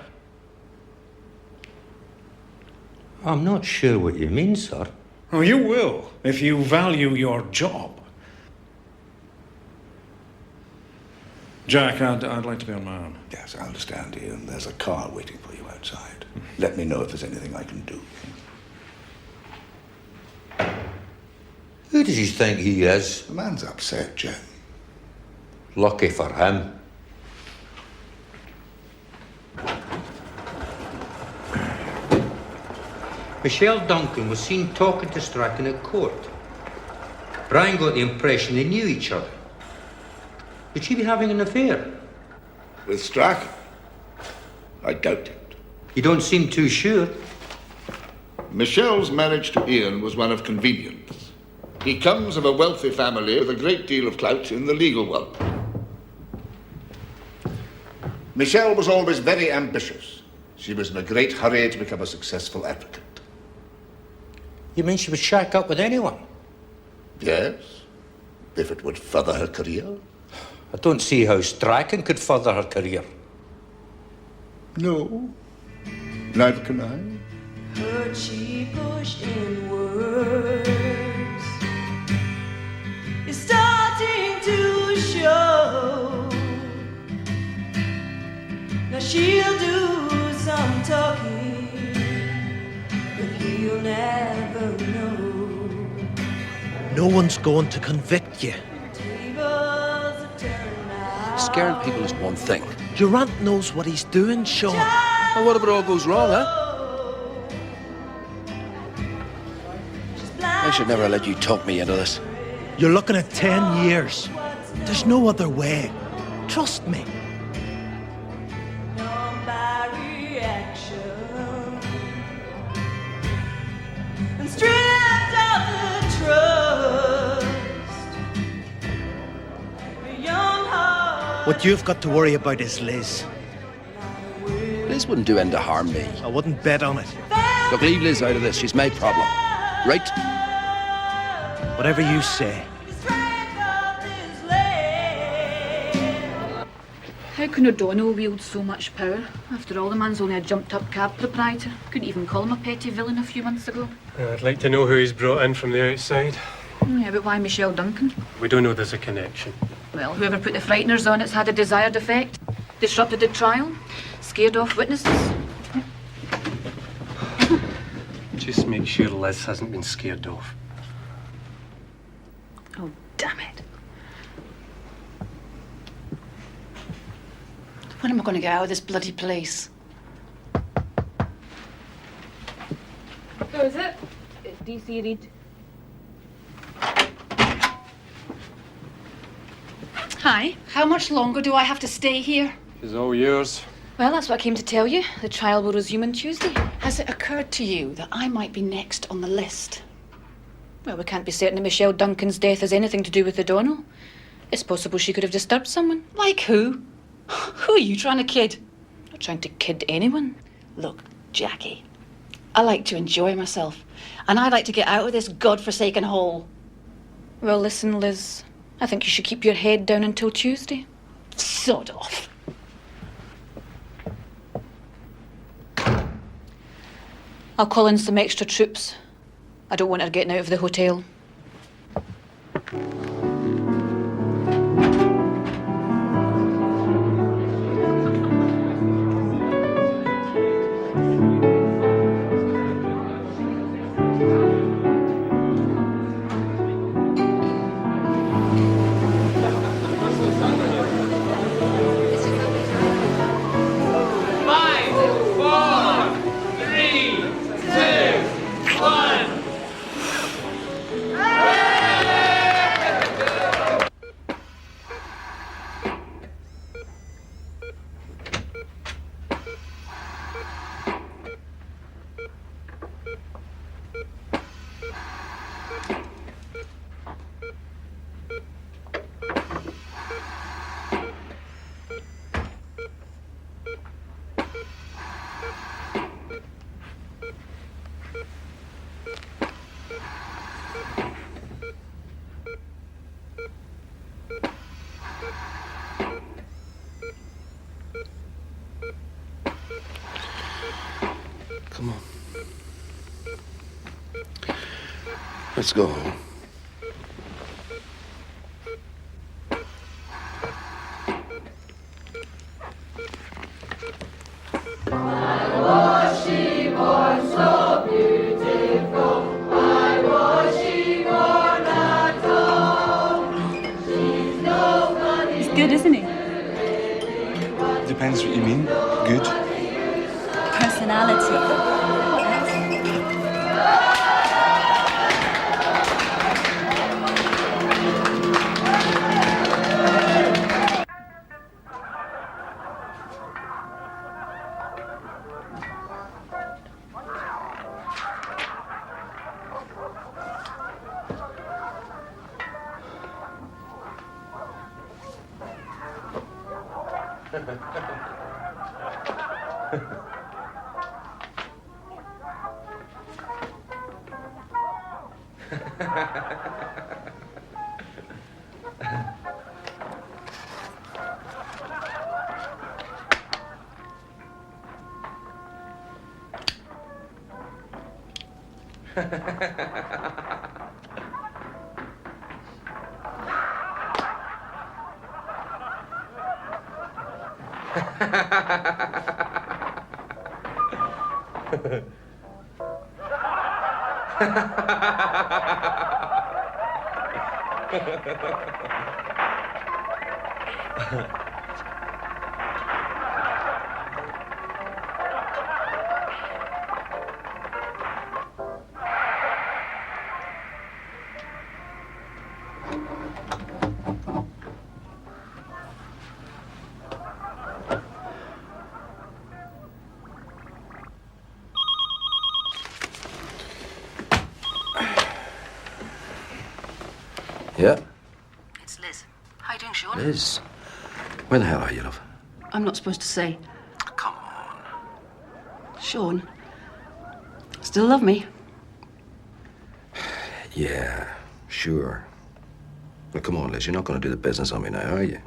I'm not sure what you mean, sir.
Oh, you will, if you value your job. Jack, I'd like to be on my own.
Yes, I understand, Ian. There's a car waiting for you outside. Let me know if there's anything I can do.
Who does he think he is?
The man's upset, Jim.
Lucky for him. Michelle Duncan was seen talking to Strachan at court. Brian got the impression they knew each other. Could she be having an affair?
With Strachan? I doubt it.
You don't seem too sure.
Michelle's marriage to Ian was one of convenience. He comes of a wealthy family with a great deal of clout in the legal world. Michelle was always very ambitious. She was in a great hurry to become a successful advocate.
You mean she would shack up with anyone?
Yes, if it would further her career.
I don't see how Strachan could further her career.
No, neither can I.
Heard she pushed in words. It's starting to show. Now she'll do some talking, but he'll never know.
No one's going to convict you.
Scaring people is one thing.
Durant knows what he's doing, Sean.
And what if it all goes wrong, huh? I should never have let you talk me into this.
You're looking at 10 years. There's no other way. Trust me. What you've got to worry about is Liz.
Liz wouldn't do any to harm me.
I wouldn't bet on it.
Look, leave Liz out of this. She's my problem. Right?
Whatever you say.
How can O'Donnell wield so much power? After all, the man's only a jumped-up cab proprietor. Couldn't even call him a petty villain a few months ago.
I'd like to know who he's brought in from the outside.
Yeah, but why Michelle Duncan?
We don't know there's a connection.
Well, whoever put the frighteners on it's had a desired effect. Disrupted the trial, scared off witnesses.
Just make sure Liz hasn't been scared off.
Oh, damn it. When am I going to get out of this bloody place?
Who is it? It's DC Reed.
Hi. How much longer do I have to stay here?
It's all yours.
Well, that's what I came to tell you. The trial will resume on Tuesday. Has it occurred to you that I might be next on the list? Well, we can't be certain that Michelle Duncan's death has anything to do with O'Donnell. It's possible she could have disturbed someone. Like who?
Who are you trying to kid?
Not trying to kid anyone.
Look, Jackie, I like to enjoy myself, and I like to get out of this godforsaken hole.
Well, listen, Liz, I think you should keep your head down until Tuesday.
Sod off.
I'll call in some extra troops. I don't want her getting out of the hotel.
Come on. Let's go home.
He's good, isn't he?
Depends what you mean. Good.
Personality. What else?
Yeah?
It's Liz. How you doing, Sean?
Liz. Where the hell are you, love?
I'm not supposed to say.
Come on.
Sean, still love me?
Yeah, sure. Well, come on, Liz. You're not going to do the business on me now, are you?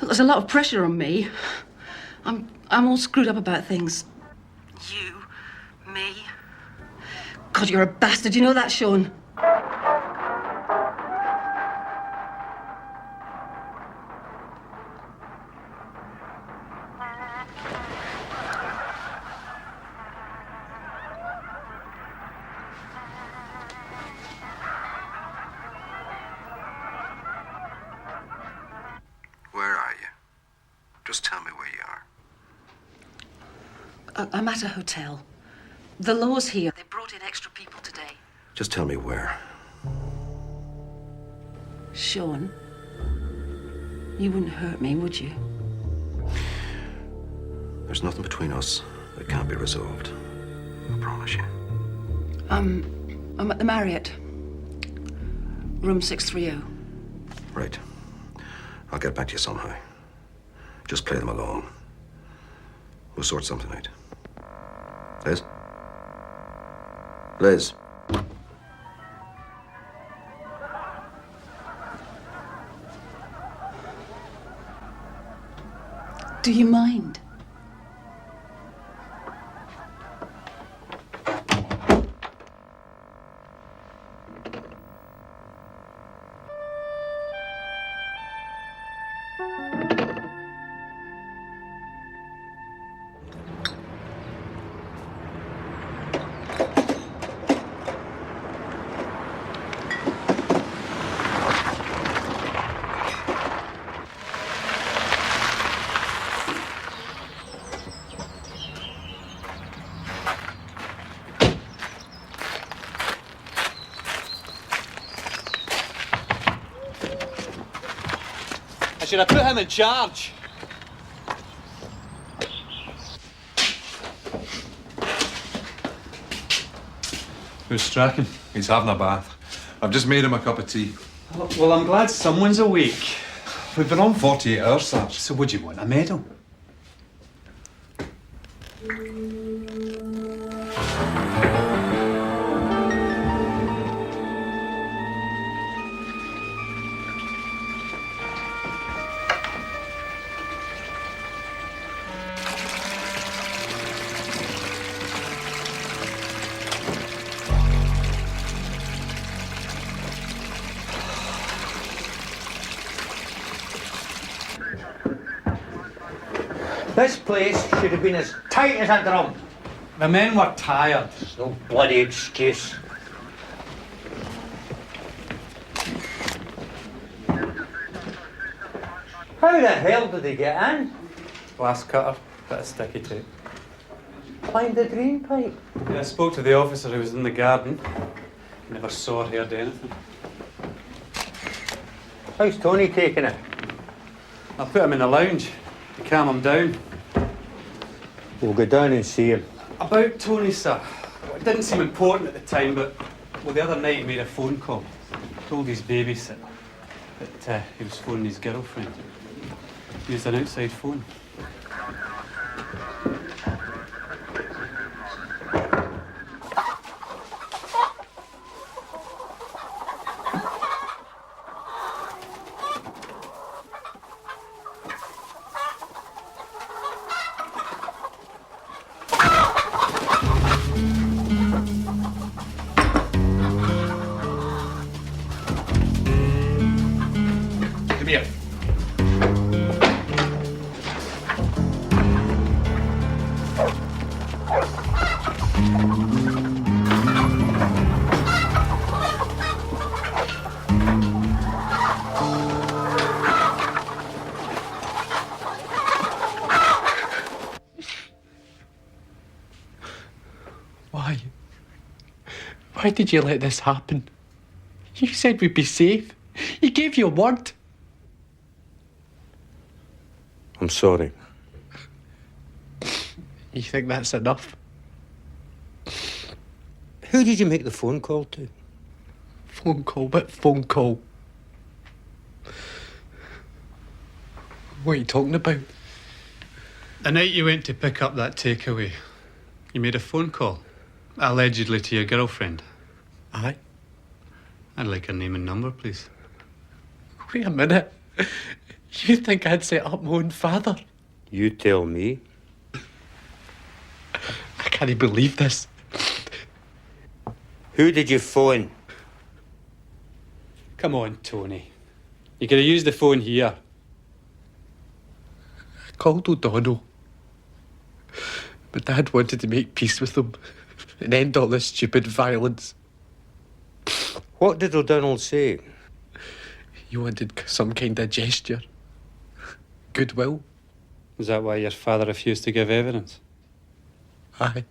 Look, there's a lot of pressure on me. I'm all screwed up about things. You, me. God, you're a bastard. You know that, Sean?
Where are you? Just tell me where you are.
I'm at a hotel. The law's here. They brought in extra people today.
Just tell me where.
Sean, you wouldn't hurt me, would you?
There's nothing between us that can't be resolved. I promise you.
I'm at the Marriott. Room 630.
Right. I'll get back to you somehow. Just play them alone. We'll sort something out. Liz? Liz?
Do you mind?
I should have put him in charge.
Who's Strachan? He's having a bath. I've just made him a cup of tea.
Well, I'm glad someone's awake.
We've been on 48 hours, sir.
So would you want a medal?
This place should have been as tight as a drum.
The men were tired.
There's no bloody excuse. How the hell did they get in?
Glass cutter, bit of sticky tape.
Climbed the drain pipe.
Yeah, I spoke to the officer who was in the garden. Never saw or heard anything.
How's Tony taking it?
I put him in the lounge to calm him down.
We'll go down and see him.
About Tony, sir. It didn't seem important at the time, but the other night he made a phone call. Told his babysitter that he was phoning his girlfriend. He used an outside phone.
Come here.
Why? Why did you let this happen? You said we'd be safe. You gave your word.
I'm sorry.
You think that's enough?
Who did you make the phone call to?
Phone call? What phone call? What are you talking about?
The night you went to pick up that takeaway, you made a phone call, allegedly to your girlfriend.
Aye.
I'd like her name and number, please.
Wait a minute. You think I'd set up my own father?
You tell me.
I can't believe this.
Who did you phone?
Come on, Tony. You could have used the phone here.
I called O'Donnell. My dad wanted to make peace with them and end all this stupid violence.
What did O'Donnell say?
He wanted some kind of gesture. Goodwill.
Is that why your father refused to give evidence?
Aye.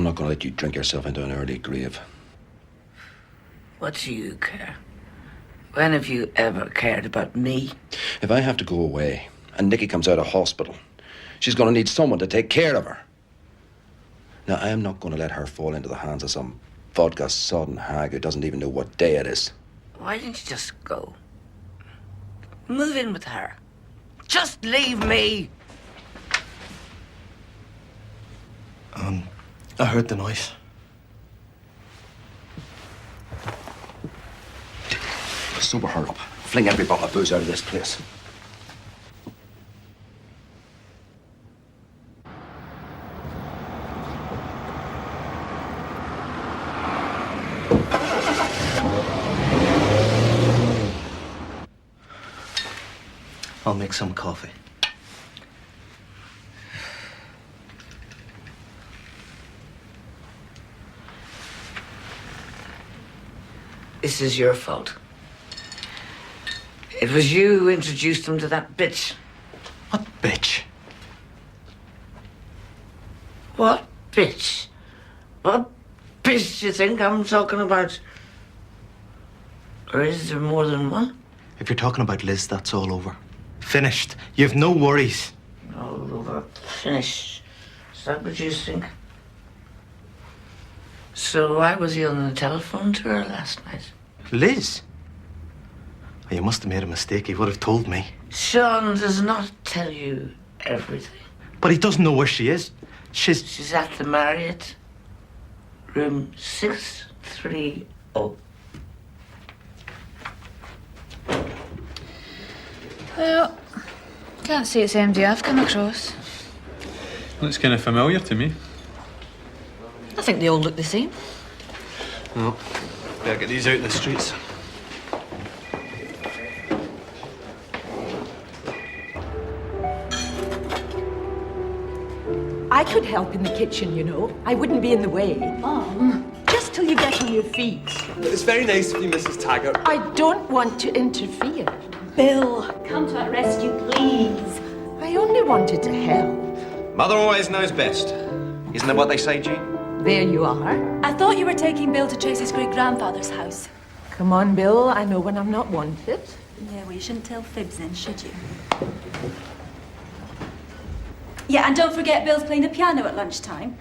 not going to let you drink yourself into an early grave.
What do you care? When have you ever cared about me?
If I have to go away and Nikki comes out of hospital, she's going to need someone to take care of her. Now, I am not going to let her fall into the hands of some vodka-sodden hag who doesn't even know what day it is.
Why didn't you just go? Move in with her. Just leave me!
I heard the noise.
Sober her up. Fling every bottle of booze out of this place.
I'll make some coffee.
This is your fault. It was you who introduced him to that bitch.
What bitch?
What bitch? What bitch do you think I'm talking about? Or is there more than one?
If you're talking about Liz, that's all over. Finished. You've no worries.
All over. Finished. Is that what you think? So why was he on the telephone to her last night?
Liz? Oh, you must have made a mistake. He would have told me.
Sean does not tell you everything.
But he doesn't know where she is.
She's at the Marriott, room 630.
Well, can't say it's MD I've come across.
Looks kind of familiar to me.
I think they all look the same.
No. Better get these out in the streets.
I could help in the kitchen, you know. I wouldn't be in the way. Mom, just till you get on your feet.
It's very nice of you, Mrs. Taggart.
I don't want to interfere.
Bill, come to our rescue, please.
I only wanted to help.
Mother always knows best. Isn't that what they say, Jean?
There you are.
I thought you were taking Bill to Tracy's great-grandfather's house.
Come on, Bill. I know when I'm not wanted.
Yeah, well, you shouldn't tell fibs then, should you? Yeah, and don't forget Bill's playing the piano at lunchtime.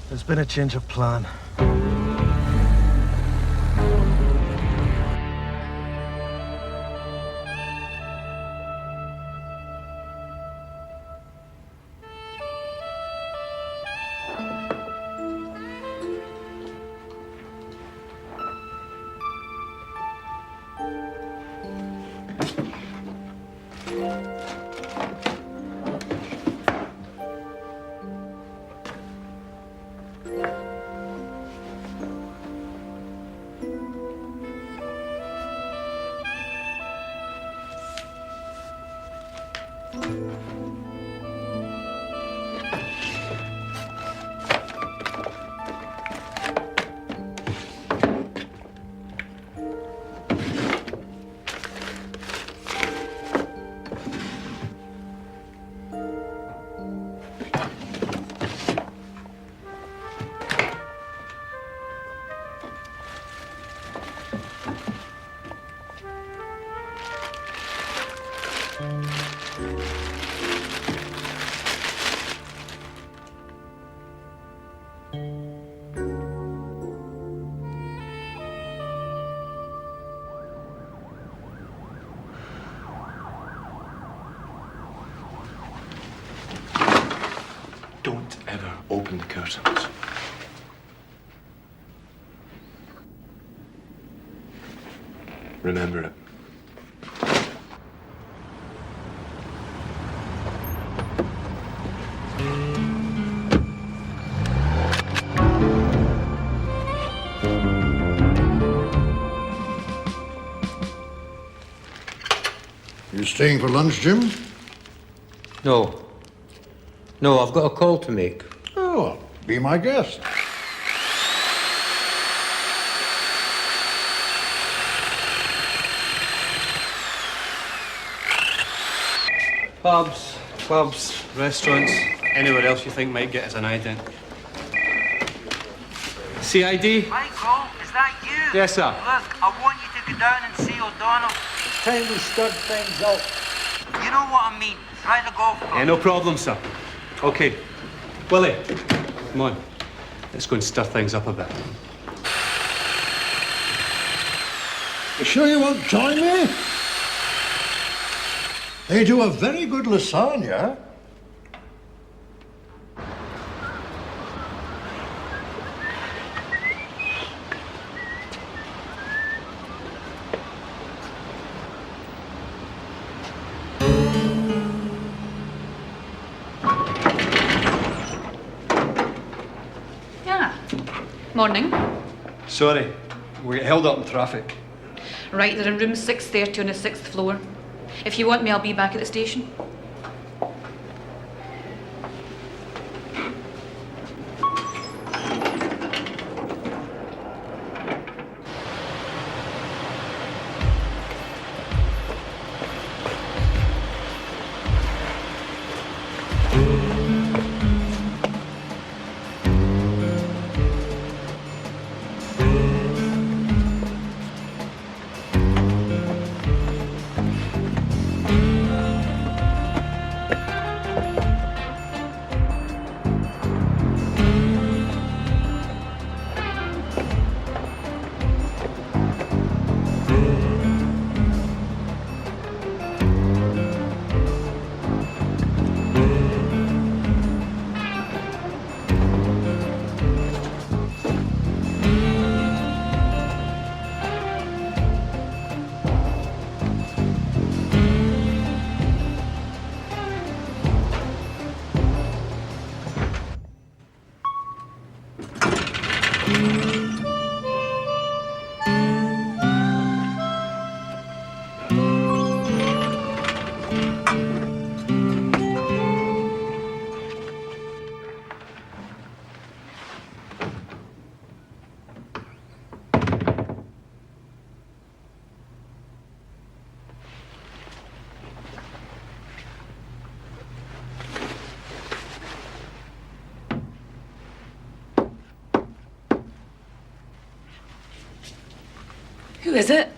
There's been a change of plan. Don't ever open the curtains. Remember it.
You staying for lunch, Jim?
No. No, I've got a call to make.
Oh, Be my guest.
Pubs, clubs, restaurants, anywhere else you think might get us an ident. CID?
Michael, is that you?
Yes, sir.
Look, I want you to go down and see O'Donnell.
It's time we stirred things up.
You know what I mean. Try the golf club.
Yeah, no problem, sir. Okay. Willie, come on. Let's go and stir things up a bit.
You sure you won't join me? They do a very good lasagna.
Yeah. Morning.
Sorry, we get held up in traffic.
Right, they're in room 630 on the 6th floor. If you want me, I'll be back at the station. Who is it?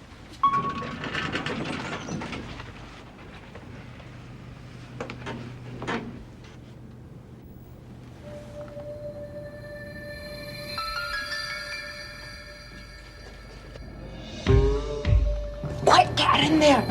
Quiet, get in there.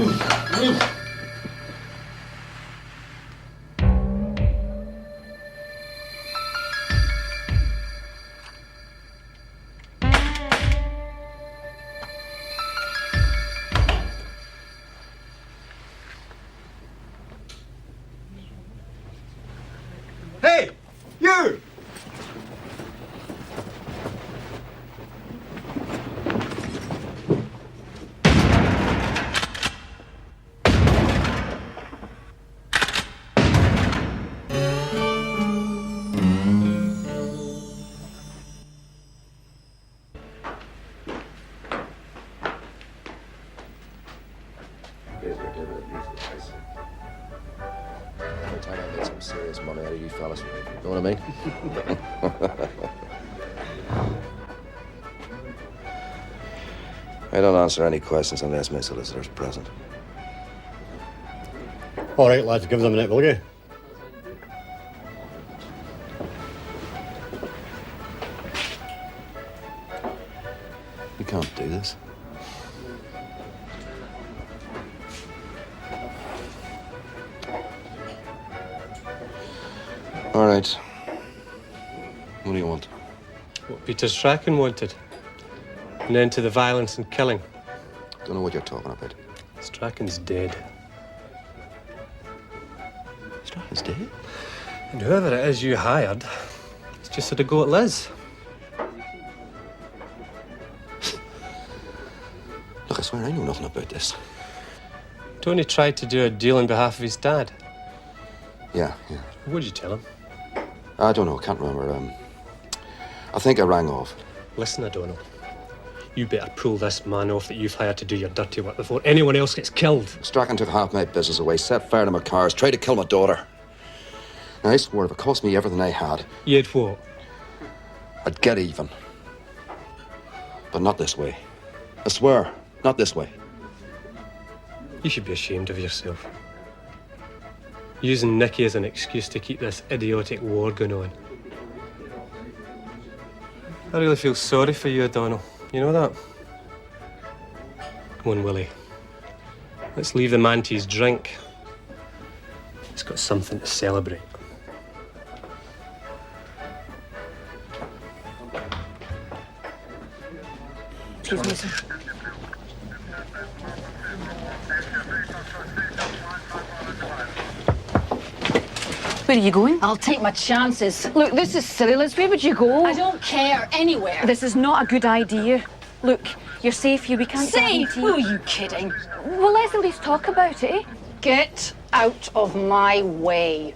Hey, you!
Every time I made some serious money out of you fellas. Know what I mean? I don't answer any questions unless my solicitor's present.
All right, lads, give them a minute, will you?
You can't do this. All right. What do you want?
What Peter Strachan wanted. An end to the violence and killing.
Don't know what you're talking about.
Strachan's dead.
Strachan's dead?
And whoever it is you hired, it's just had a go at Liz.
Look, I swear I know nothing about this.
Tony tried to do a deal on behalf of his dad.
Yeah.
What did you tell him?
I don't know. I can't remember. I think I rang off.
Listen, O'Donnell. You better pull this man off that you've hired to do your dirty work before anyone else gets killed.
Strachan took half my business away, set fire to my cars, tried to kill my daughter. And I swore if it cost me everything I had...
You'd what?
I'd get even. But not this way. I swear, not this way.
You should be ashamed of yourself. Using Nicky as an excuse to keep this idiotic war going on. I really feel sorry for you, O'Donnell. You know that? Come on, Willie. Let's leave the man to his drink. He's got something to celebrate.
Excuse me, sir. Where are you going?
I'll take my chances. Look, this is silly. Where would you go? I don't care. Anywhere.
This is not a good idea. Look, you're safe here. We can't
Safe?
guarantee...
Who are you kidding?
Well, let's at least talk about it, eh?
Get out of my way.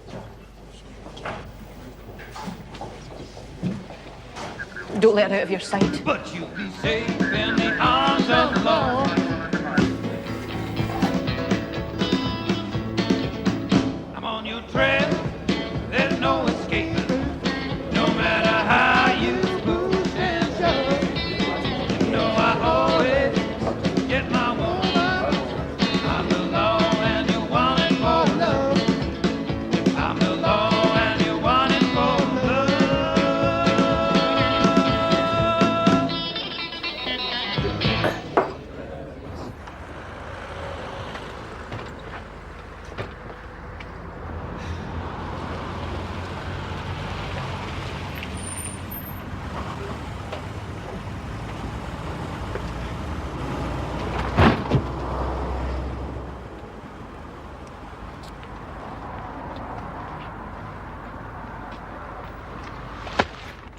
Don't let her out of your sight.
But you'll be safe in the arms of the Lord. I'm on your trail. There's no escaping. No matter how you push and shove. You know I always get my woman. I'm the law and you want it for love. I'm the law and you want it for love.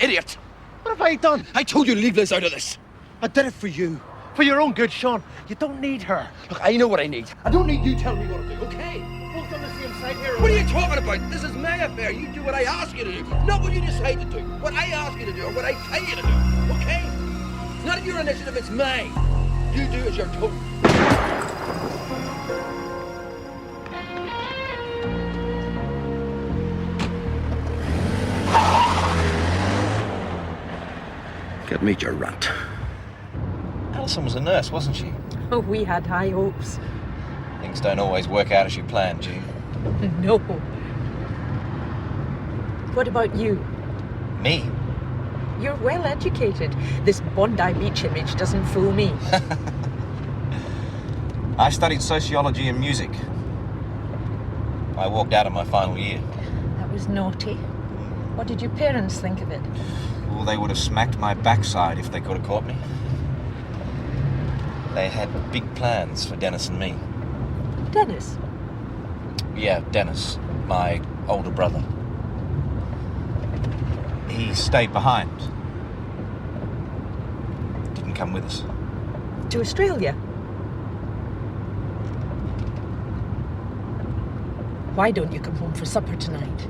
Idiot! What have I done? I told you to leave Liz out of this. I did it for you. For your own good, Sean. You don't need her. Look, I know what I need. I don't need you telling me what to do, okay? Both on the same side here. What are you talking about? This is my affair. You do what I ask you to do. Not what you decide to do. What I ask you to do or what I tell you to do, okay? It's not your initiative, it's mine. You do as you're told.
Get meet your rat.
Alison was a nurse, wasn't she?
Oh, we had high hopes.
Things don't always work out as you planned, Jean.
No. What about you?
Me?
You're well educated. This Bondi Beach image doesn't fool me.
I studied sociology and music. I walked out of my final year.
That was naughty. What did your parents think of it?
Well, they would have smacked my backside if they could have caught me. They had big plans for Dennis and me.
Dennis?
Yeah, Dennis, my older brother. He stayed behind. Didn't come with us.
To Australia? Why don't you come home for supper tonight?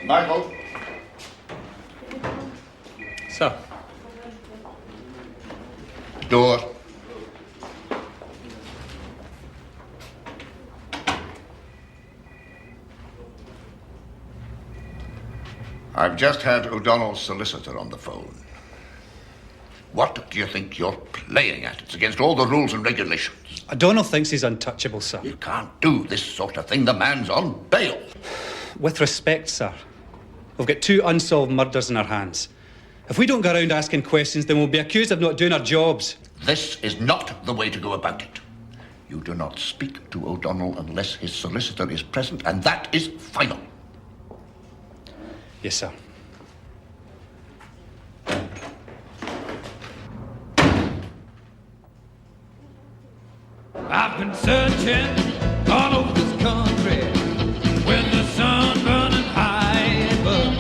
Michael.
Sir.
Door. I've just had O'Donnell's solicitor on the phone. What do you think you're playing at? It's against all the rules and regulations.
O'Donnell thinks he's untouchable, sir.
You can't do this sort of thing. The man's on bail.
With respect, sir, we've got 2 unsolved murders in our hands. If we don't go around asking questions, then we'll be accused of not doing our jobs.
This is not the way to go about it. You do not speak to O'Donnell unless his solicitor is present, and that is final.
Yes, sir.
I've been searching all over this country with the sun burning high, but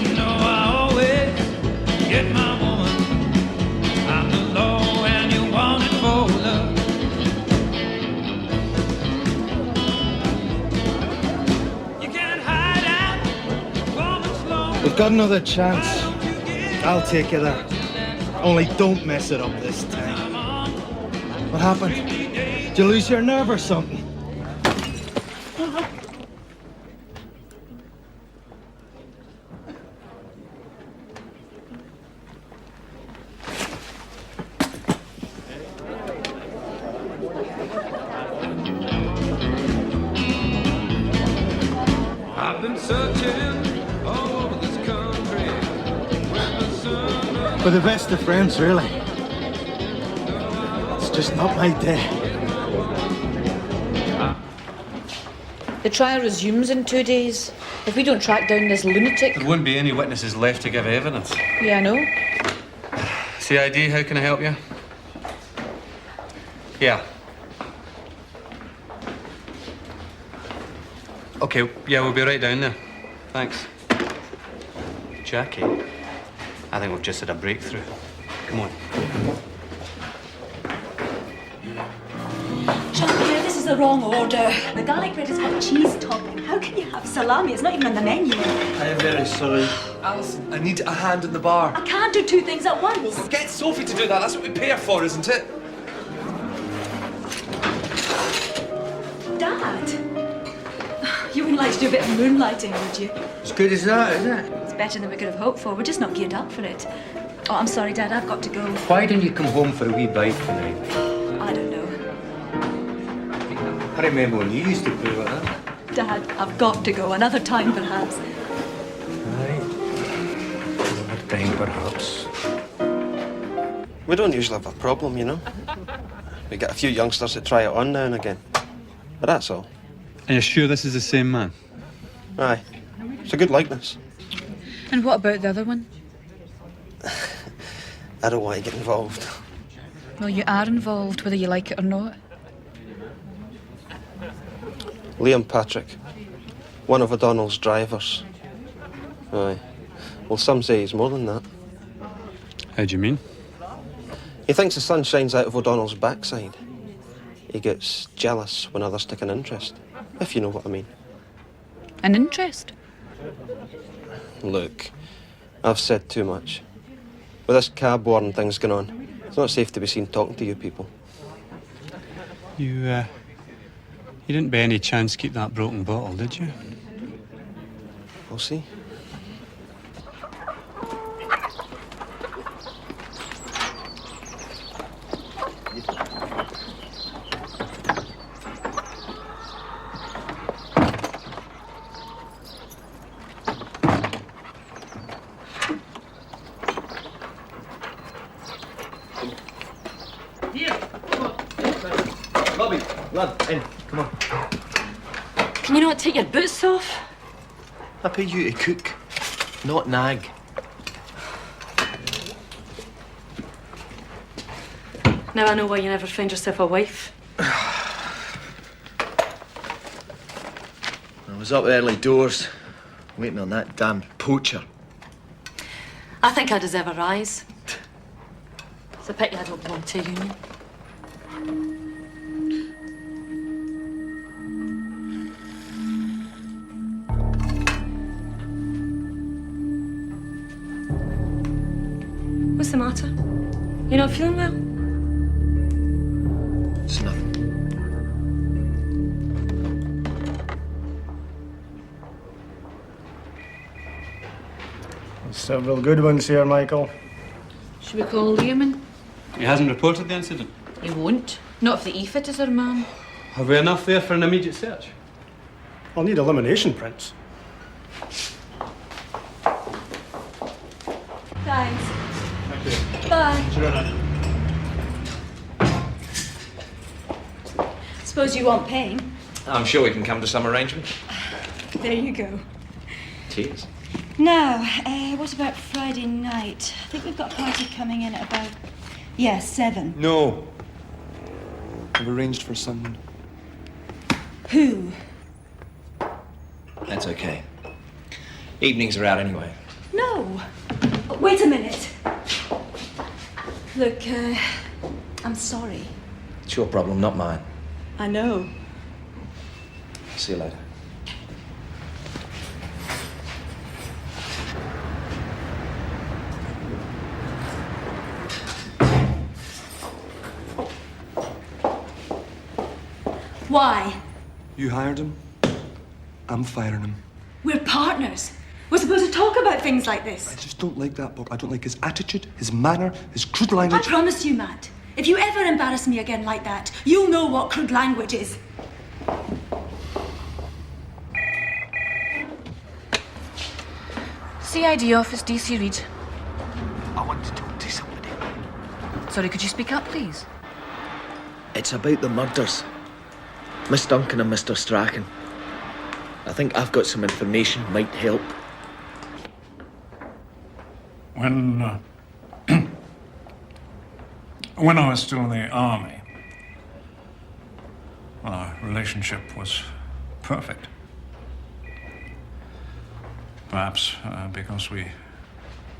you know I always get my woman. I'm the law and you want it for love. You can't hide out.
We've got another chance. I'll take you there. Only don't mess it up this time. What happened? Did you lose your nerve or something?
I've been searching all over this country.
We're the best of friends, really. It's just not my day.
The trial resumes in 2 days. If we don't track down this lunatic...
There won't be any witnesses left to give evidence.
Yeah, I know.
CID, how can I help you? Yeah. Okay, yeah, we'll be right down there. Thanks. Jackie, I think we've just had a breakthrough. Come on.
Jean-Pierre, this is the wrong order. The garlic bread has got cheese topping. How can you have salami? It's not even on the menu.
I am very sorry.
Alison, I need a hand in the bar.
I can't do two things at once.
Well, get Sophie to do that. That's what we pay her for, isn't it?
Dad? You wouldn't like to do a bit of moonlighting, would you?
As good as that, isn't it?
It's better than we could have hoped for. We're just not geared up for it. Oh, I'm sorry, Dad. I've got to go.
Why don't you come home for a wee bite tonight?
I don't know.
I remember when you used to play like that.
Dad, I've got to go. Another time, perhaps.
Right. Another time, perhaps.
We don't usually have a problem, you know. We get a few youngsters that try it on now and again. But that's all.
Are you sure this is the same man?
Aye. It's a good likeness.
And what about the other one?
I don't want to get involved.
Well, you are involved, whether you like it or not.
Liam Patrick, one of O'Donnell's drivers. Aye. Well, some say he's more than that.
How do you mean?
He thinks the sun shines out of O'Donnell's backside. He gets jealous when others take an interest, if you know what I mean.
An interest?
Look, I've said too much. With this cab war and things going on, it's not safe to be seen talking to you people.
You didn't by any chance keep that broken bottle, did you?
We'll see.
Bobby, lad, in. Come on.
Can you not take your boots off?
I pay you to cook, not nag.
Now I know why you never find yourself a wife.
I was up early doors, waiting on that damned poacher.
I think I deserve a rise. It's a pity I don't belong to a union. What's the matter? You're not feeling well?
It's nothing.
Several good ones here, Michael.
Should we call Liam in?
He hasn't reported the incident.
He won't. Not if the E-fit is our man.
Have we enough there for an immediate search?
I'll need elimination prints.
Thanks.
Thank you.
Bye.
Sure, Anna.
Suppose you want pain.
I'm sure we can come to some arrangement.
There you go.
Cheers.
Now, what about Friday night? I think we've got a party coming in at about, 7.
No. I've arranged for someone.
Who?
That's okay. Evenings are out anyway.
No. Wait a minute. Look, I'm sorry.
It's your problem, not mine.
I know.
See you later.
Why?
You hired him. I'm firing him.
We're partners. We're supposed to talk about things like this.
I just don't like that, Bob. I don't like his attitude, his manner, his crude
I
language.
promise you, Matt. If you ever embarrass me again like that, you'll know what crude language is.
CID office, DC Reed.
I want to talk to somebody.
Sorry, could you speak up, please?
It's about the murders. Miss Duncan and Mr. Strachan. I think I've got some information might help.
When when I was still in the army, our relationship was perfect. Perhaps because we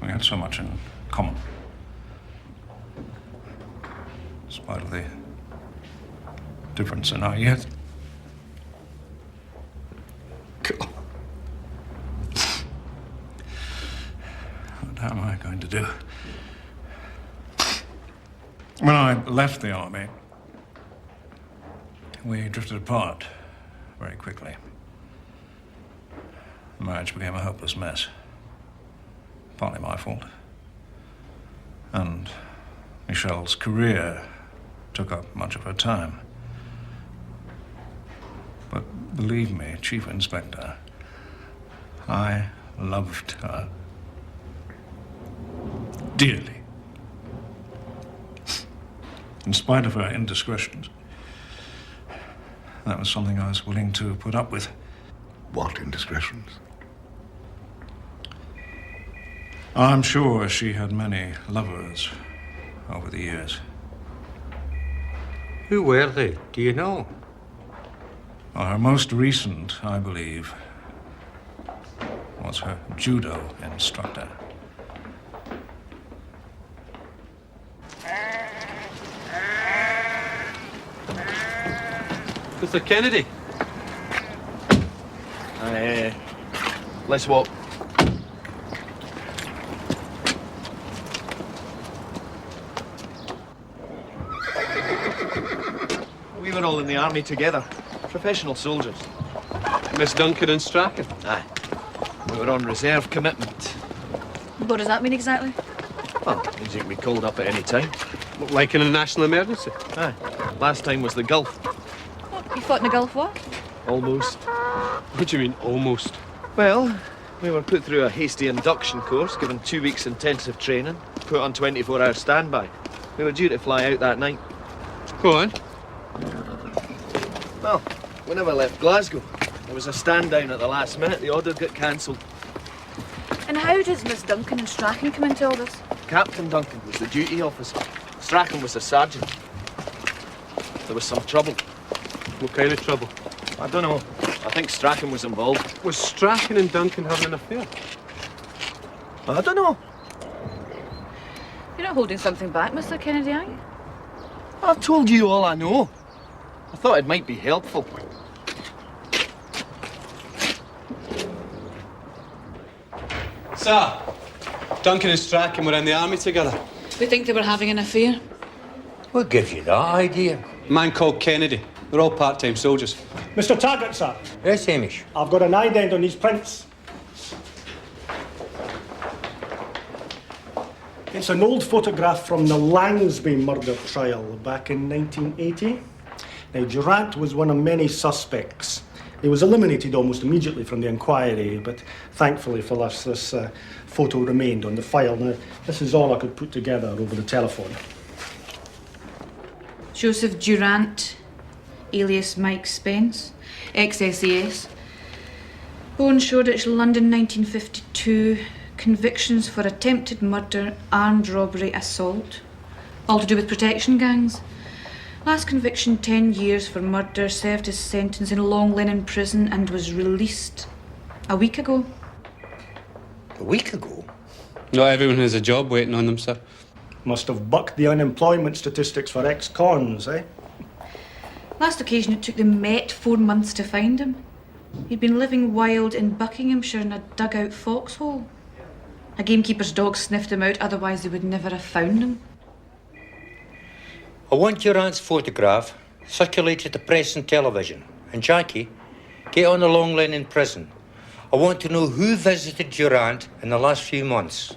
had so much in common. In spite of the difference in our years. What am I going to do? When I left the army, we drifted apart very quickly. The marriage became a hopeless mess. Partly my fault. And Michelle's career took up much of her time. But believe me, Chief Inspector, I loved her dearly. In spite of her indiscretions, that was something I was willing to put up with.
What indiscretions?
I'm sure she had many lovers over the years.
Who were they? Do you know?
Well, her most recent, I believe, was her judo instructor.
Mr. Kennedy.
Let's walk. We were all in the army together. Professional soldiers.
Miss Duncan and Strachan?
Aye. We were on reserve commitment.
What does that mean exactly?
Well, it means you can be called up at any time.
Like in a national emergency?
Aye. Last time was the Gulf.
You fought in the Gulf War?
Almost.
What do you mean, almost?
Well, we were put through a hasty induction course, given 2 weeks intensive training, put on 24-hour standby. We were due to fly out that night.
Go on.
Well, we never left Glasgow. There was a stand down at the last minute. The order got cancelled.
And how does Miss Duncan and Strachan come into all this?
Captain Duncan was the duty officer. Strachan was the sergeant. There was some trouble.
What kind of trouble?
I don't know. I think Strachan was involved.
Was Strachan and Duncan having an affair?
I don't know.
You're not holding something back, Mr. Kennedy, are you?
I've told you all I know. I thought it might be helpful.
Sir, Duncan and Strachan were in the army together.
We think they were having an affair.
What gives you that idea?
A man called Kennedy. They're all part-time soldiers.
Mr. Taggart, sir.
Yes, Hamish.
I've got an ident on these prints. It's an old photograph from the Langsby murder trial back in 1980. Now, Durant was one of many suspects. He was eliminated almost immediately from the inquiry, but thankfully for us, this photo remained on the file. Now, this is all I could put together over the telephone.
Joseph Durant, alias Mike Spence, ex-SAS. Born Shoreditch, London, 1952. Convictions for attempted murder, armed robbery, assault. All to do with protection gangs. Last conviction, 10 years for murder, served his sentence in Long Lennon prison and was released a week ago.
A week ago?
Not everyone has a job waiting on them, sir.
Must have bucked the unemployment statistics for ex-cons, eh?
Last occasion it took the Met 4 months to find him. He'd been living wild in Buckinghamshire in a dugout foxhole. A gamekeeper's dog sniffed him out, otherwise they would never have found him.
I want Durant's photograph circulate at the press and television. And Jackie, get on the long line in prison. I want to know who visited Durant in the last few months.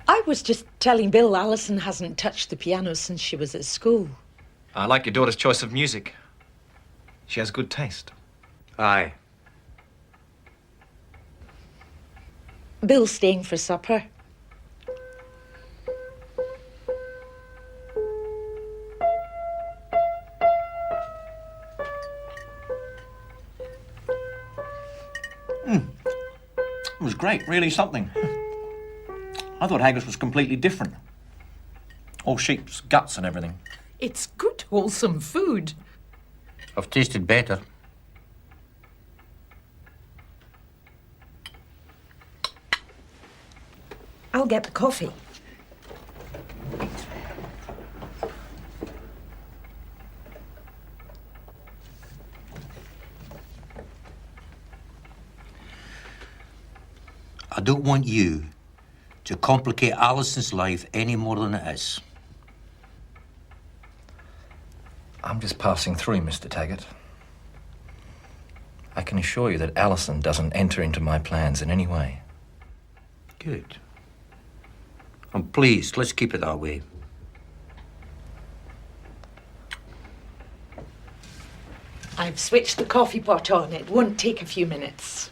I was just telling Bill Alison hasn't touched the piano since she was at school.
I like your daughter's choice of music. She has good taste.
Aye.
Bill's staying for supper.
It was great, really something. I thought haggis was completely different. All sheep's guts and everything.
It's good, wholesome food.
I've tasted better.
I'll get the coffee.
I don't want you to complicate Alison's life any more than it is.
I'm just passing through, Mr. Taggart. I can assure you that Alison doesn't enter into my plans in any way.
Good. I'm pleased. Let's keep it that way.
I've switched the coffee pot on. It won't take a few minutes.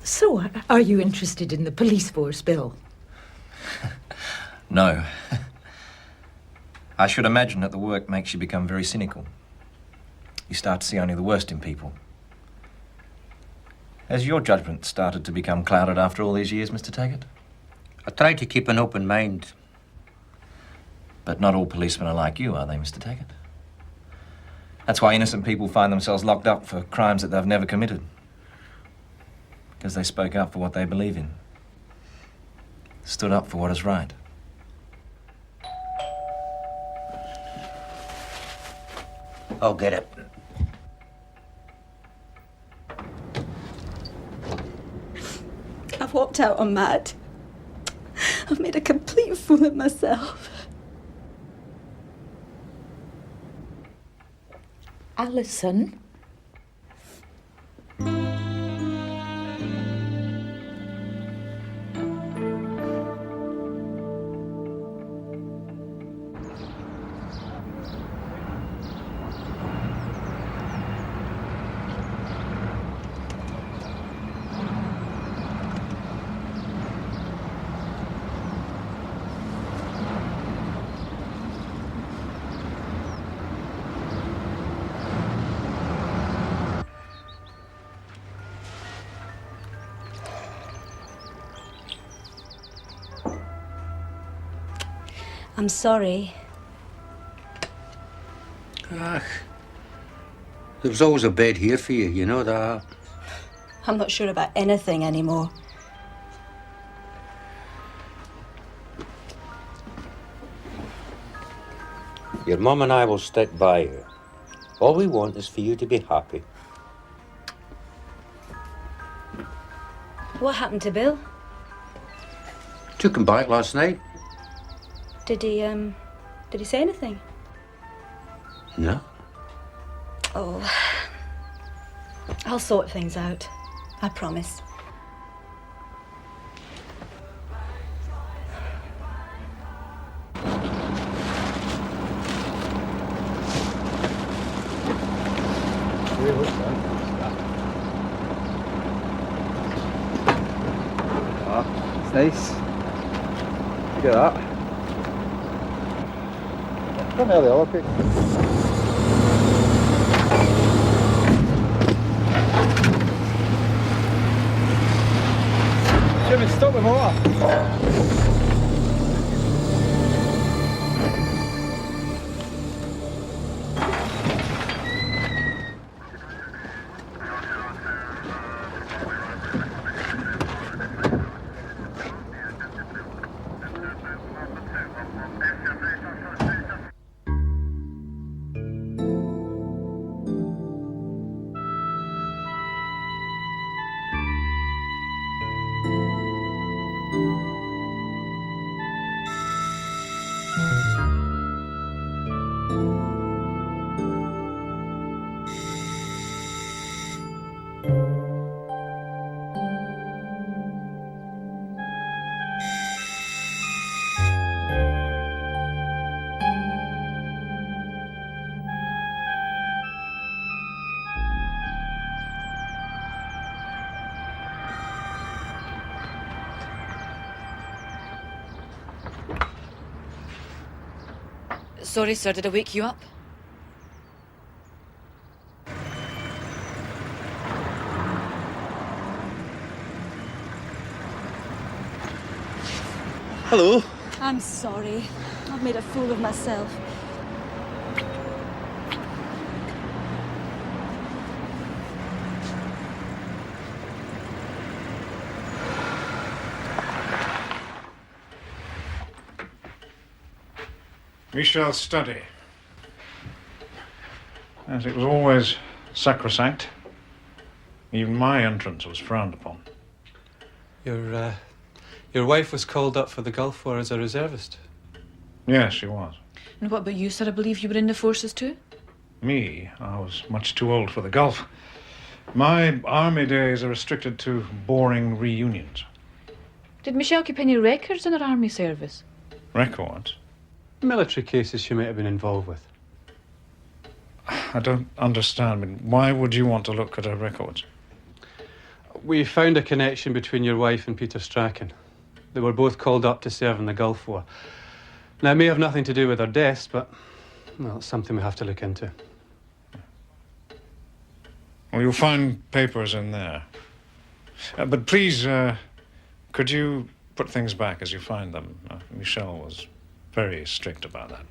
So, are you interested in the police force, Bill?
No. I should imagine that the work makes you become very cynical. You start to see only the worst in people. Has your judgment started to become clouded after all these years, Mr. Taggart?
I try to keep an open mind.
But not all policemen are like you, are they, Mr. Taggart? That's why innocent people find themselves locked up for crimes that they've never committed. Because they spoke up for what they believe in. Stood up for what is right.
I'll get it.
I've walked out on Matt. I've made a complete fool of myself.
Alison?
I'm sorry.
Ach, there was always a bed here for you, you know that.
I'm not sure about anything anymore.
Your mum and I will stick by you. All we want is for you to be happy.
What happened to Bill?
Took him back last night.
Did he say anything?
No.
Oh. I'll sort things out. I promise.
It's nice. Look at that.
Come here, the other people.
Jimmy, stop the motor.
Sorry, sir, did I wake you up?
Hello.
I'm sorry. I've made a fool of myself.
We shall study. As it was always sacrosanct, even my entrance was frowned upon.
Your wife was called up for the Gulf War as a reservist.
Yes, she was.
And what about you, sir? I believe you were in the forces too?
Me, I was much too old for the Gulf. My army days are restricted to boring reunions.
Did Michelle keep any records in her army service?
Records?
Military cases she might have been involved with.
I don't understand. I mean, why would you want to look at her records?
We found a connection between your wife and Peter Strachan. They were both called up to serve in the Gulf War. Now, it may have nothing to do with their deaths, but, well, it's something we have to look into.
Well, you'll find papers in there. But please, could you put things back as you find them? Michelle was very strict about that.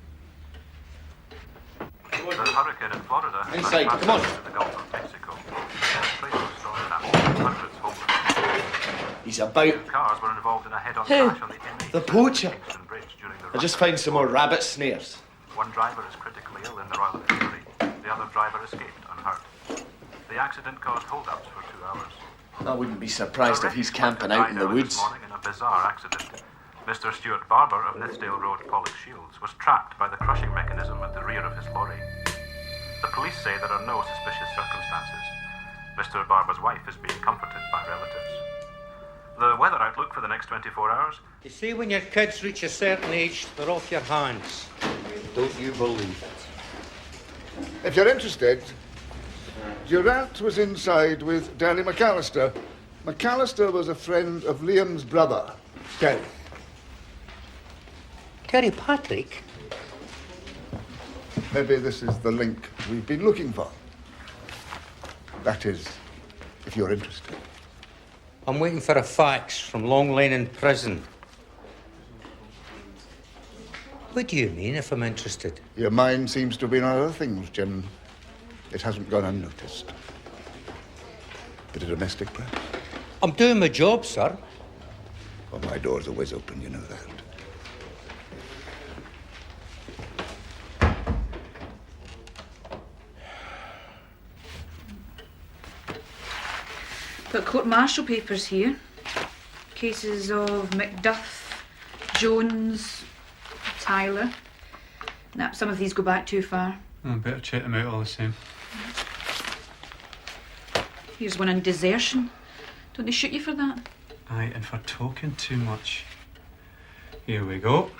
The hurricane in Florida.
Inside, come on.
The Gulf of Mexico. Hundreds homeless.
He's about.
Cars were involved in a head-on
Who?
crash on the NH
The poacher.
Bridge during the
I just found some more rabbit snares.
One driver is critically ill in the Royal Infantry. The other driver escaped unhurt. The accident caused hold-ups for 2 hours.
I wouldn't be surprised if he's camping out in the woods.
This morning in a bizarre accident. Mr. Stuart Barber of Nithsdale Road, Pollock Shields, was trapped by the crushing mechanism at the rear of his lorry. The police say there are no suspicious circumstances. Mr. Barber's wife is being comforted by relatives. The weather outlook for the next 24 hours.
You see, when your kids reach a certain age, they're off your hands. Don't you believe it?
If you're interested, Durant was inside with Danny McAllister. McAllister was a friend of Liam's brother, Terry.
Terry Patrick?
Maybe this is the link we've been looking for. That is, if you're interested.
I'm waiting for a fax from Long Lane in prison. What do you mean, if I'm interested?
Your mind seems to be on other things, Jim. It hasn't gone unnoticed. Bit of domestic, perhaps?
I'm doing my job, sir.
Well, my door's always open, you know that.
Got court-martial papers here. Cases of Macduff, Jones, Tyler. Now, some of these go back too far.
I better check them out all the same.
Here's one on desertion. Don't they shoot you for that?
Aye, and for talking too much. Here we go.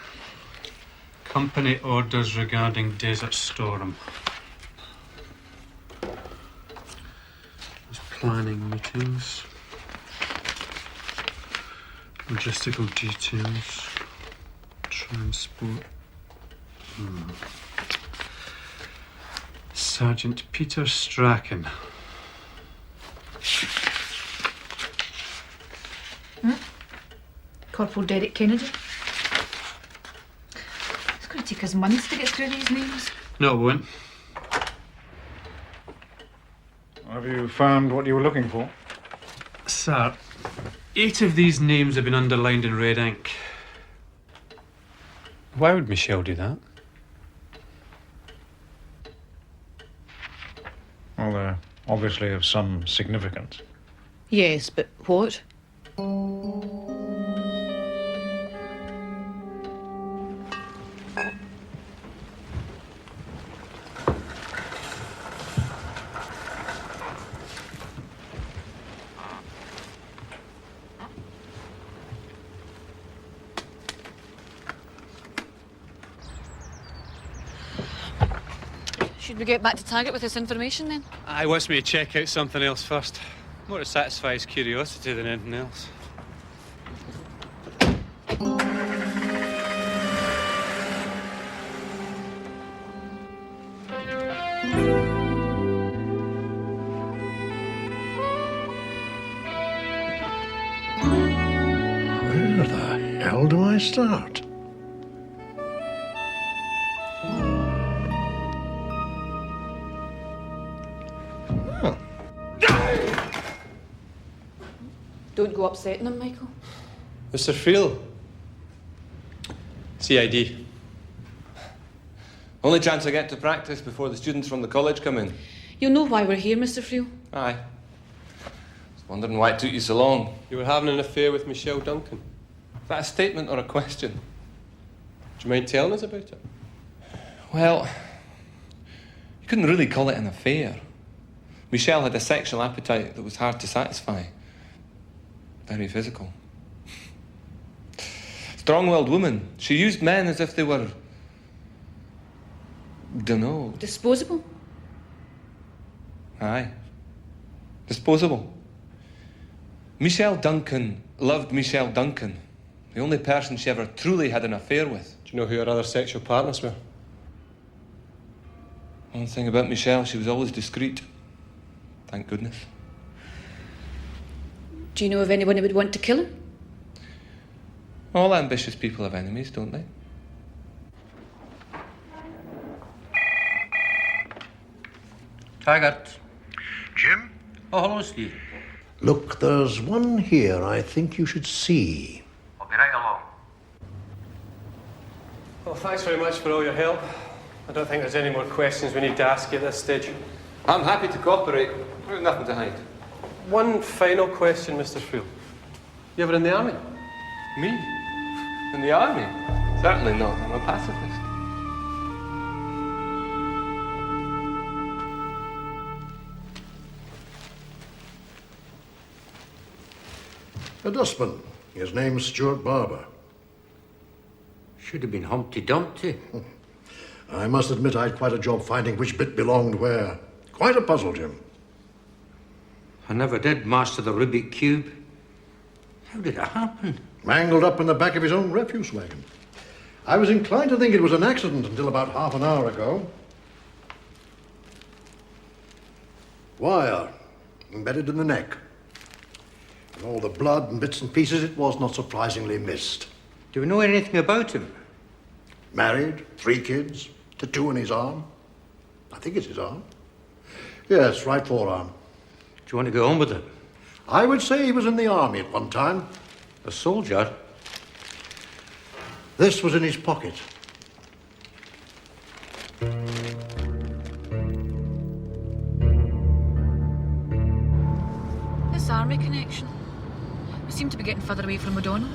Company orders regarding Desert Storm. Planning meetings. Logistical details. Transport. Sergeant Peter Strachan.
Corporal Derek Kennedy. It's going to take us months to get through these names.
No, it won't.
Have you found what you were looking for?
Sir, 8 of these names have been underlined in red ink. Why would Michelle do that?
Well, they're obviously of some significance.
Yes, but what?
Should we get back to Target with this information then?
I wants me to check out something else first. More to satisfy his curiosity than anything else.
Where the hell do I start?
Don't go upsetting him, Michael.
Mr. Friel. CID. Only chance I get to practice before the students from the college come in.
You'll know why we're here, Mr. Friel.
Aye. Was wondering why it took you so long. You were having an affair with Michelle Duncan. Is that a statement or a question? Do you mind telling us about it? Well, you couldn't really call it an affair. Michelle had a sexual appetite that was hard to satisfy. Very physical. Strong-willed woman. She used men as if they were... dunno.
Disposable?
Aye. Disposable. Michelle Duncan loved Michelle Duncan. The only person she ever truly had an affair with. Do you know who her other sexual partners were? One thing about Michelle, she was always discreet. Thank goodness.
Do you know of anyone who would want to kill him?
All ambitious people have enemies, don't they?
Taggart.
Jim?
Oh, hello, Steve.
Look, there's one here I think you should see.
I'll be right along.
Well, thanks very much for all your help. I don't think there's any more questions we need to ask you at this stage.
I'm happy to cooperate. There's nothing to hide.
One final question, Mr. Friel. You ever in the army?
Me? In the army? Certainly not. I'm a pacifist.
A dustman. His name's Stuart Barber.
Should have been Humpty Dumpty.
I must admit I had quite a job finding which bit belonged where. Quite a puzzle, Jim.
I never did master the Rubik Cube. How did it happen?
Mangled up in the back of his own refuse wagon. I was inclined to think it was an accident until about half an hour ago. Wire, embedded in the neck. And all the blood and bits and pieces, it was not surprisingly missed.
Do we know anything about him?
Married, 3 kids, tattoo on his arm. I think it's his arm. Yes, right forearm.
Do you want to go on with it?
I would say he was in the army at one time.
A soldier?
This was in his pocket.
This army connection. We seem to be getting further away from O'Donnell.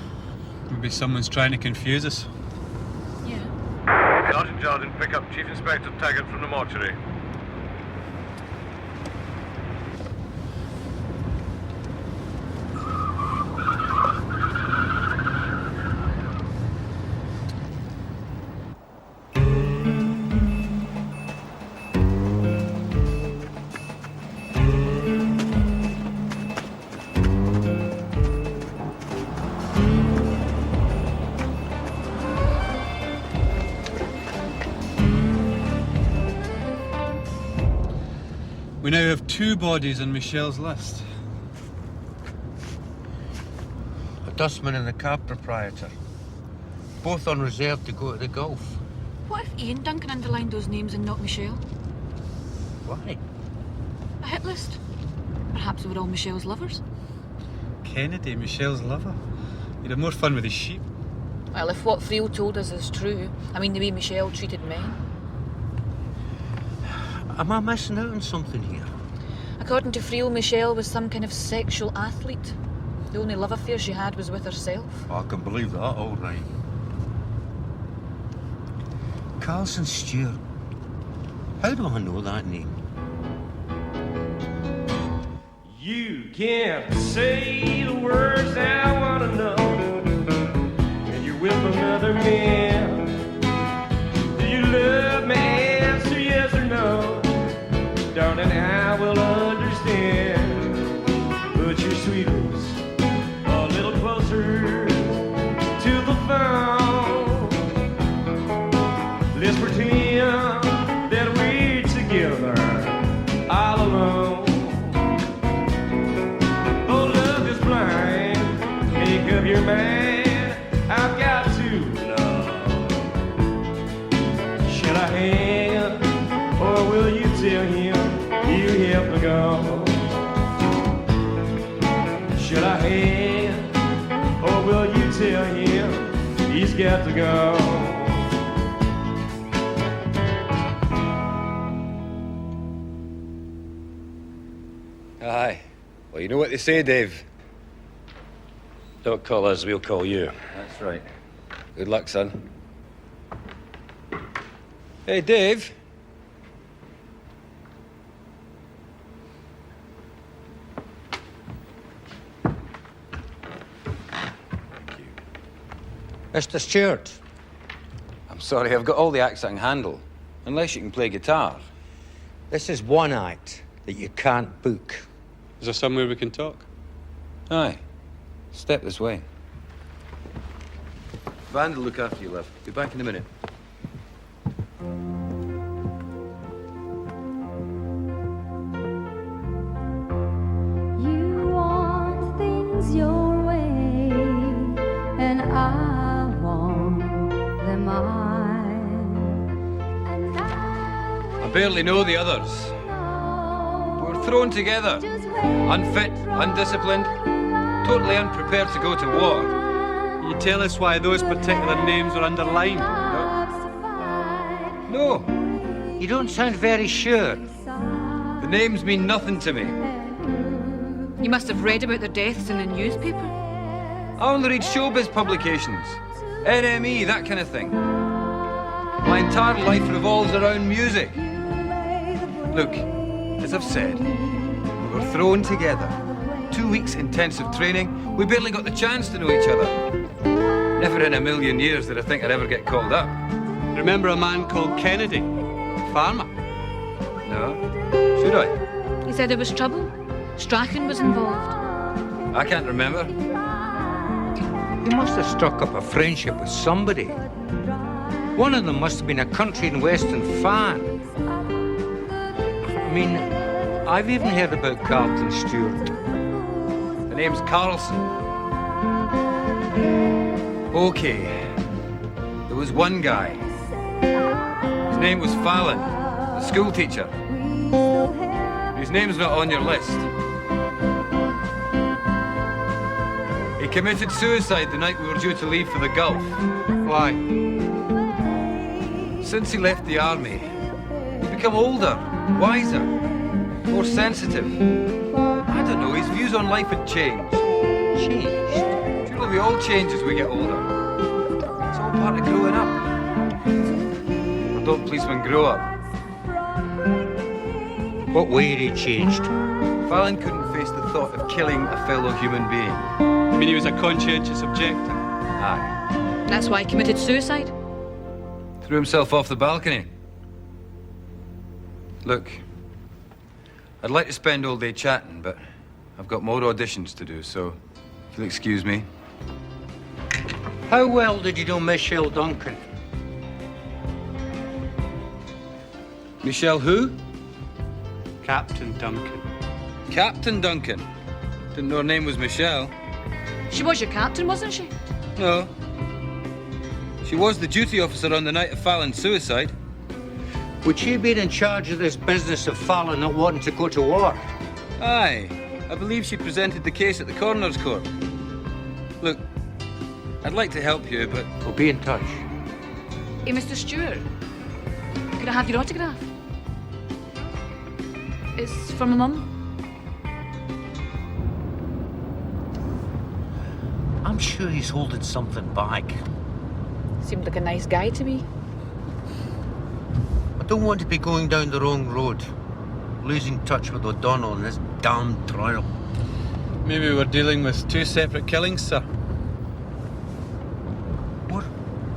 Maybe someone's trying to confuse us.
Yeah.
Sergeant Jardine, pick up Chief Inspector Taggart from the mortuary.
We now have 2 bodies on Michelle's list.
A dustman and a cab proprietor. Both on reserve to go to the Gulf.
What if Ian Duncan underlined those names and not Michelle?
Why?
A hit list. Perhaps they were all Michelle's lovers.
Kennedy, Michelle's lover. He'd have more fun with his sheep.
Well, if what Friel told us is true, I mean the way Michelle treated men.
Am I missing out on something here?
According to Friel, Michelle was some kind of sexual athlete. The only love affair she had was with herself.
I can believe that, all right.
Carlson Stewart. How do I know that name?
You can't say the words I want to know when you're with another man. Do you love me? Answer yes or no. Darling, I will understand. Put your sweet lips a little closer to the phone. Let's pretend that we're together all alone. Make up your mind, I've got to know. Should I hang, or will you tell him you have to go? Should I hang, or will you tell him he's got to go?
Aye. Well, you know what they say, Dave. Don't call us, we'll call you. That's right. Good luck, son. Hey, Dave.
Mr. Stewart.
I'm sorry, I've got all the acts I can handle. Unless you can play guitar.
This is one act that you can't book.
Is there somewhere we can talk?
Aye. Step this way. Van will look after you, love. Be back in a minute.
You want things your way, and I want them mine. And
I barely know the others. We're thrown together. Unfit, undisciplined, totally unprepared to go to war.
You tell us why those particular names are underlined?
No.
You don't sound very sure.
The names mean nothing to me.
You must have read about their deaths in the newspaper.
I only read showbiz publications. NME, that kind of thing. My entire life revolves around music. Look, as I've said, we were thrown together. 2 weeks intensive training. We barely got the chance to know each other. Never in a million years did I think I'd ever get called up.
Remember a man called Kennedy? Farmer?
No. Should I?
He said there was trouble. Strachan was involved.
I can't remember.
You must have struck up a friendship with somebody. One of them must have been a country and western fan. I mean, I've even heard about Carlton Stewart.
The name's Carlson. Okay. There was one guy. His name was Fallon, the school teacher. His name's not on your list. He committed suicide the night we were due to leave for the Gulf.
Why?
Since he left the army, he's become older, wiser, more sensitive. I don't know, his views on life had changed.
Changed?
Surely we all change as we get older. It's all part of growing up. Or don't policemen grow up?
What way had he changed?
Fallon couldn't face the thought of killing a fellow human being.
You mean he was a conscientious objector?
Aye.
That's why he committed suicide.
Threw himself off the balcony. Look, I'd like to spend all day chatting, but I've got more auditions to do, so if you'll excuse me.
How well did you know Michelle Duncan?
Michelle who?
Captain Duncan.
Captain Duncan? Didn't know her name was Michelle.
She was your captain, wasn't she?
No. She was the duty officer on the night of Fallon's suicide.
Would she be in charge of this business of Fallon not wanting to go to war?
Aye. I believe she presented the case at the coroner's court. Look, I'd like to help you, but...
We'll be in touch.
Hey, Mr. Stewart. Could I have your autograph? It's from my mum.
I'm sure he's holding something back.
Seemed like a nice guy to me.
I don't want to be going down the wrong road, losing touch with O'Donnell in this damned trial.
Maybe we're dealing with two separate killings, sir.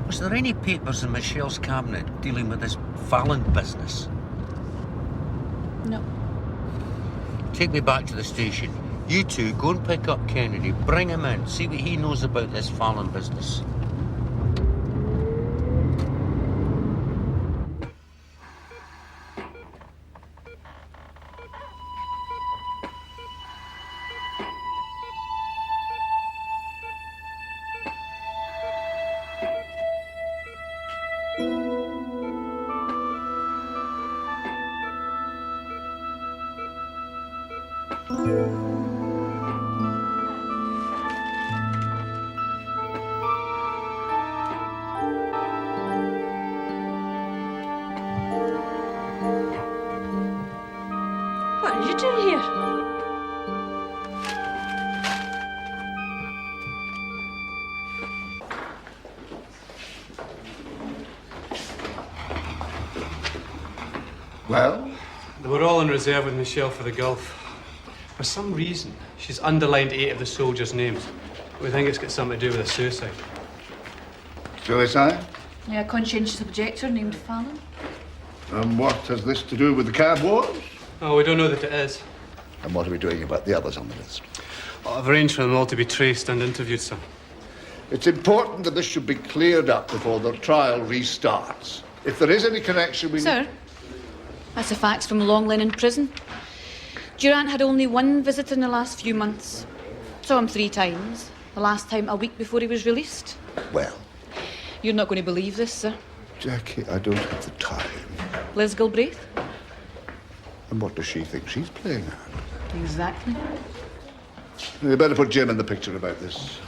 Was there any papers in Michelle's cabinet dealing with this Fallon business?
No.
Take me back to the station. You two go and pick up Kennedy, bring him in, see what he knows about this Fallon business.
What are you doing here?
Well?
They were all in reserve with Michelle for the Gulf. For some reason, she's underlined 8 of the soldiers' names. We think it's got something to do with a suicide.
Suicide?
Yeah, a conscientious objector named Fallon.
And what has this to do with the cab wars?
Oh, we don't know that it is.
And what are we doing about the others on the list?
Oh, I've arranged for them all to be traced and interviewed, sir.
It's important that this should be cleared up before the trial restarts. If there is any connection, we...
Sir, that's the facts from Long Linen Prison. Durant had only one visitor in the last few months. Saw him 3 times. The last time a week before he was released.
Well?
You're not going to believe this, sir.
Jackie, I don't have the time.
Liz Galbraith?
And what does she think she's playing at?
Exactly.
You better put Jim in the picture about this.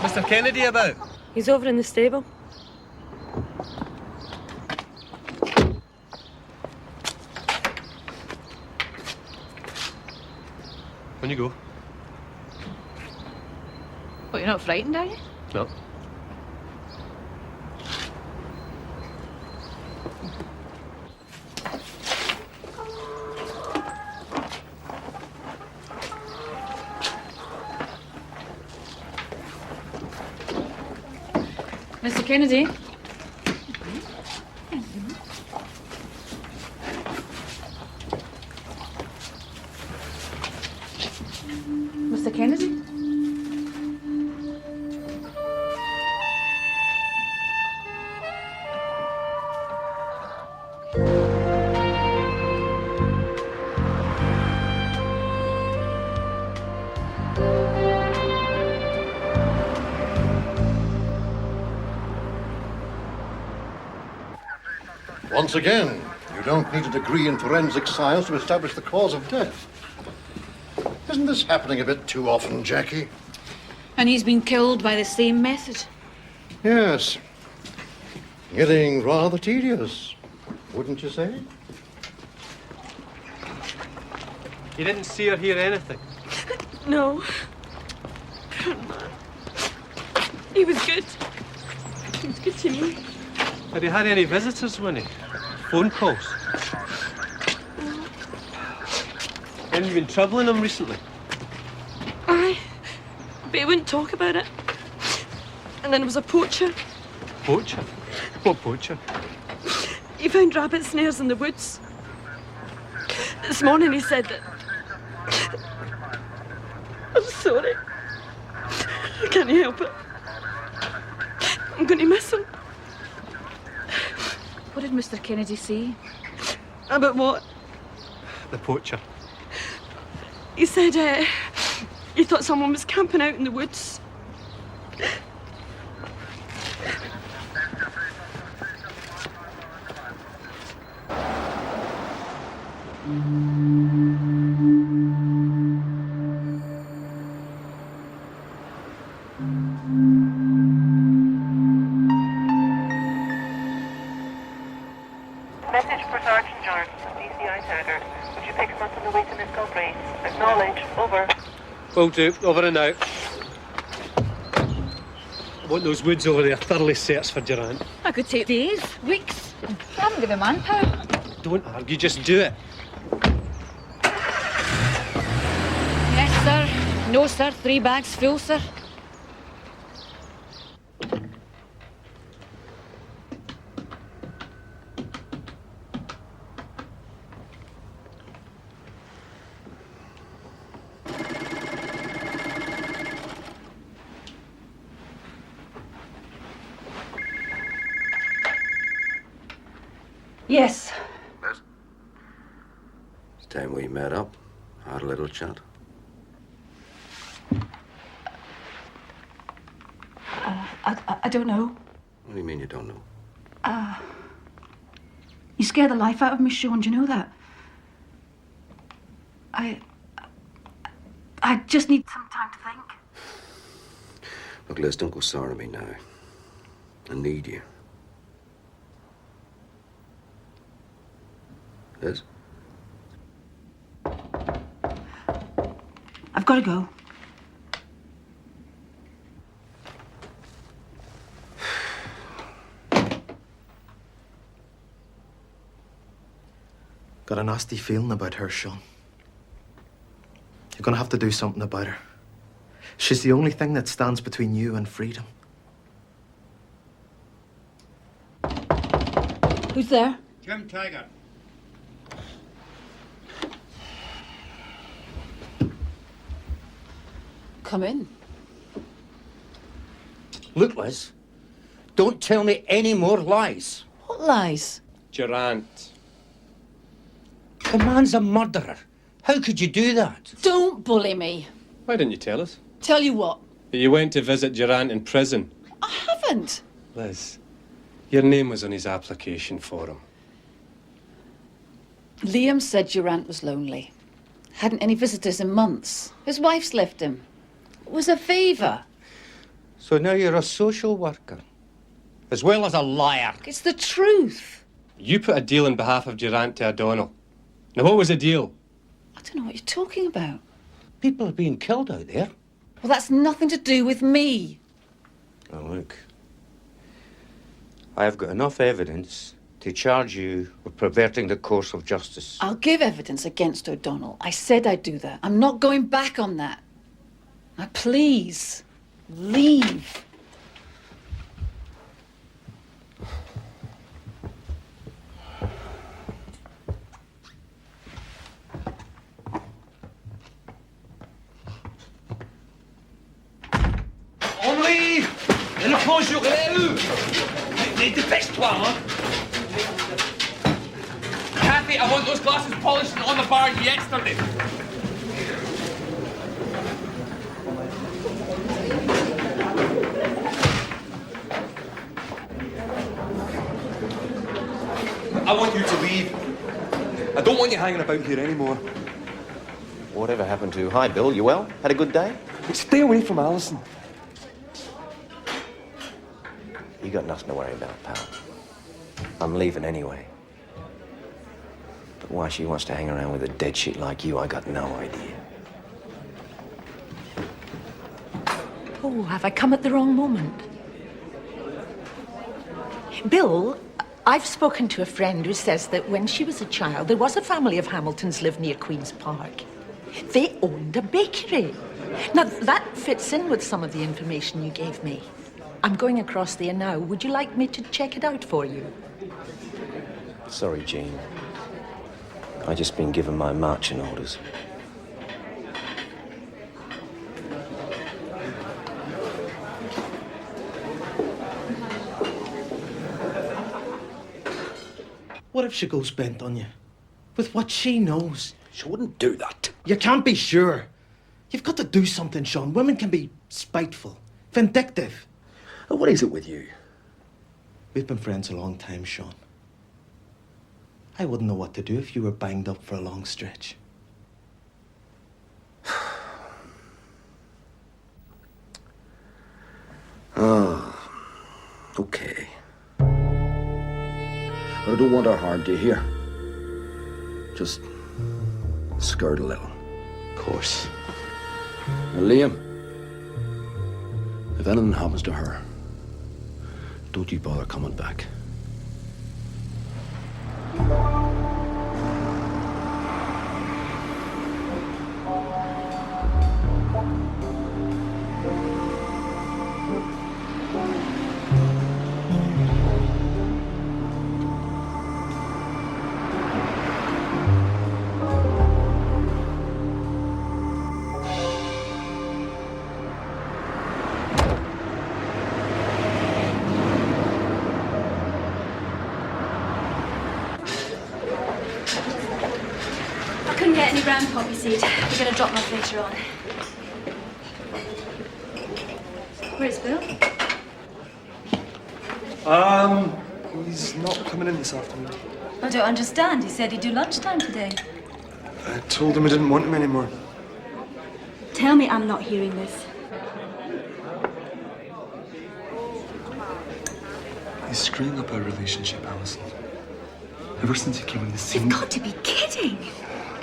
Mr. Kennedy about?
He's over in the stable.
On you go.
What, you're not frightened, are you?
No.
Mr. Kennedy? Mr. Kennedy?
Once again, you don't need a degree in forensic science to establish the cause of death. Isn't this happening a bit too often, Jackie?
And he's been killed by the same method.
Yes. Getting rather tedious, wouldn't you say?
You didn't see or hear anything?
No. Poor man. He was good. He was good to me.
Had you had any visitors, Winnie? Phone calls? Have you been troubling him recently?
Aye. But he wouldn't talk about it. And then there was a poacher.
Poacher? What poacher?
He found rabbit snares in the woods. This morning he said that... I'm sorry. I can't help it. I'm going to miss him.
What did Mr. Kennedy say?
About what?
The poacher.
He said he thought someone was camping out in the woods.
Message for Sergeant Jordan, DCI Taggart. Would you pick him up on the way to Miss Galbraith? Acknowledge. Over.
Will do. Over and out. I want those woods over there thoroughly searched for Durant.
I could take days, weeks. I haven't got the manpower.
Don't argue, just do it.
Yes, sir. No, sir. 3 bags full, sir. Yes.
It's time we met up, had a little chat.
I don't know.
What do you mean you don't know?
You scare the life out of me, Sean. Do you know that? I just need some time to think.
Look, Liz, don't go sour on me now. I need you. Liz?
I've got to go.
Got a nasty feeling about her, Sean. You're gonna have to do something about her. She's the only thing that stands between you and freedom.
Who's there?
Jim Taggart.
Come in.
Look, Liz, don't tell me any more lies.
What lies?
Durant.
The man's a murderer. How could you do that?
Don't bully me.
Why didn't you tell us?
Tell you what?
That you went to visit Durant in prison.
I haven't.
Liz, your name was on his application for him.
Liam said Durant was lonely. Hadn't any visitors in months. His wife's left him. It was a favour.
So now you're a social worker, as well as a liar.
It's the truth.
You put a deal on behalf of Durant to O'Donnell. Now, what was the deal?
I don't know what you're talking about.
People are being killed out there.
Well, that's nothing to do with me.
Now, look, I have got enough evidence to charge you with perverting the course of justice.
I'll give evidence against O'Donnell. I said I'd do that. I'm not going back on that. Now, please, leave.
Henri! Le bonjour, dépêche-toi, hein! Kathy, I want those glasses polished and on the bar yesterday.
I want you to leave. I don't want you hanging about here anymore.
Whatever happened to... Hi, Bill, you well? Had a good day?
Stay away from Alison.
You got nothing to worry about, pal.
I'm leaving anyway. But why she wants to hang around with a dead shit like you, I got no idea.
Oh, have I come at the wrong moment? Bill, I've spoken to a friend who says that when she was a child, there was a family of Hamiltons lived near Queen's Park. They owned a bakery. Now, that fits in with some of the information you gave me. I'm going across there now. Would you like me to check it out for you?
Sorry, Jean. I just been given my marching orders.
What if she goes bent on you? With what she knows?
She wouldn't do that.
You can't be sure. You've got to do something, Sean. Women can be spiteful, vindictive.
What is it with you?
We've been friends a long time, Sean. I wouldn't know what to do if you were banged up for a long stretch.
Oh, okay. But I don't want her hard, do you hear? Just skirt a little.
Of course.
Now, Liam, if anything happens to her, don't you bother coming back.
Any brown poppy seed. We're going to drop them off later on. Where's Bill?
He's not coming in this afternoon.
I don't understand. He said he'd do lunchtime today.
I told him I didn't want him anymore.
Tell me I'm not hearing this.
He's screwing up our relationship, Alison. Ever since he came on the scene...
You've got to be kidding!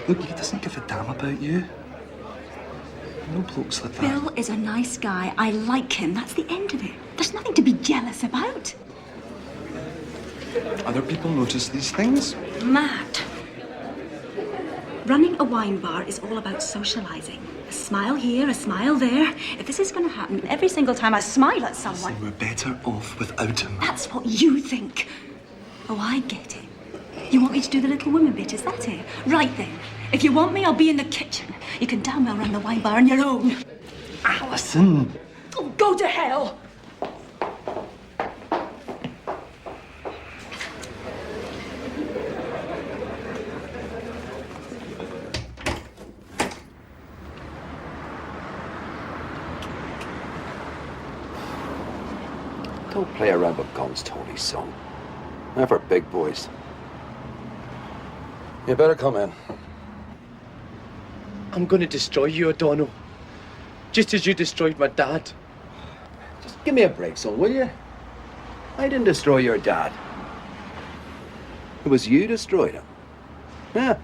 Look, he doesn't give a damn about you. No blokes like that.
Bill is a nice guy. I like him. That's the end of it. There's nothing to be jealous about.
Other people notice these things.
Mad. Running a wine bar is all about socializing. A smile here, a smile there. If this is going to happen every single time I smile at someone...
So we're better off without him.
That's what you think. Oh, I get it. You want me to do the little woman bit, is that it? Right then. If you want me, I'll be in the kitchen. You can damn well run the wine bar on your own.
Alison!
Oh, go to hell!
Don't play around with guns, Tony, son. They're for big boys. You better come in.
I'm going to destroy you, O'Donnell. Just as you destroyed my dad.
Just give me a break, son, will you? I didn't destroy your dad. It was you destroyed him. Yeah.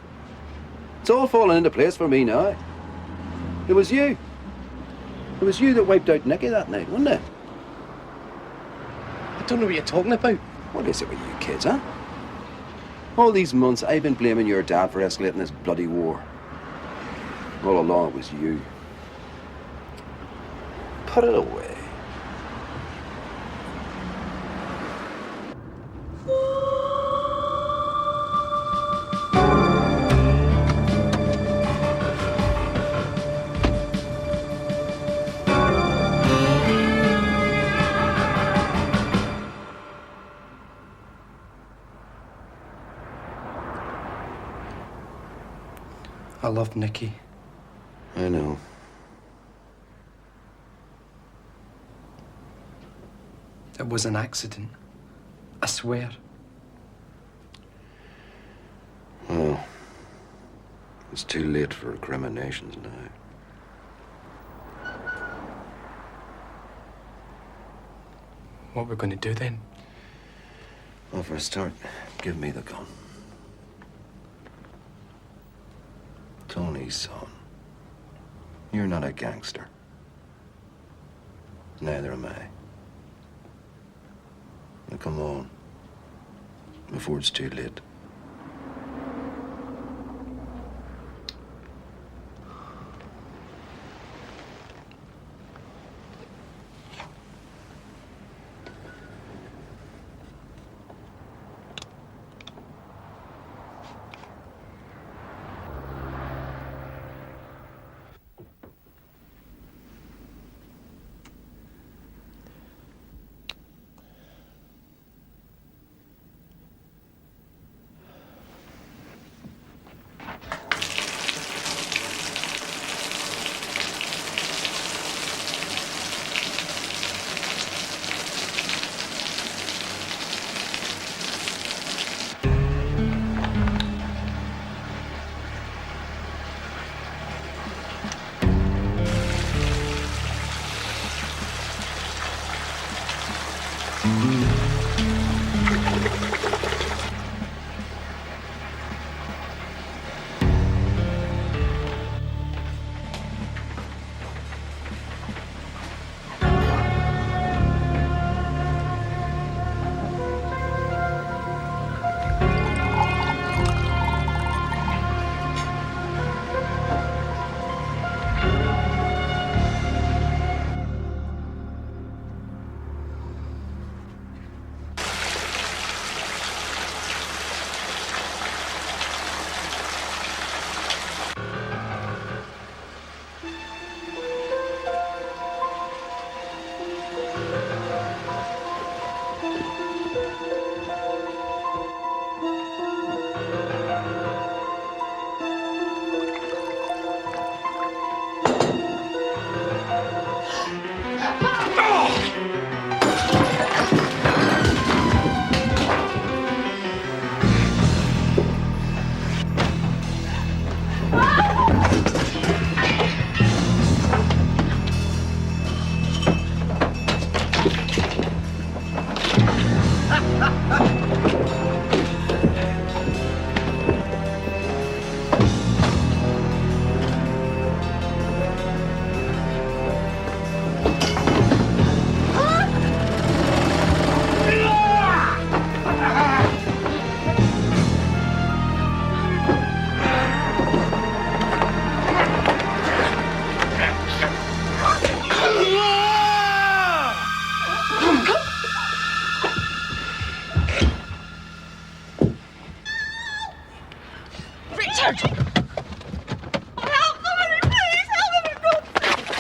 It's all falling into place for me now. It was you. It was you that wiped out Nicky that night, wasn't it?
I don't know what you're talking about.
What is it with you kids, huh? All these months I've been blaming your dad for escalating this bloody war. All along it was you. Put it away.
I love Nicky.
I know.
It was an accident. I swear.
Well, it's too late for recriminations now.
What we're going to do then?
Well, for a start, give me the gun. Tony's son. You're not a gangster. Neither am I. Now come on, before it's too late.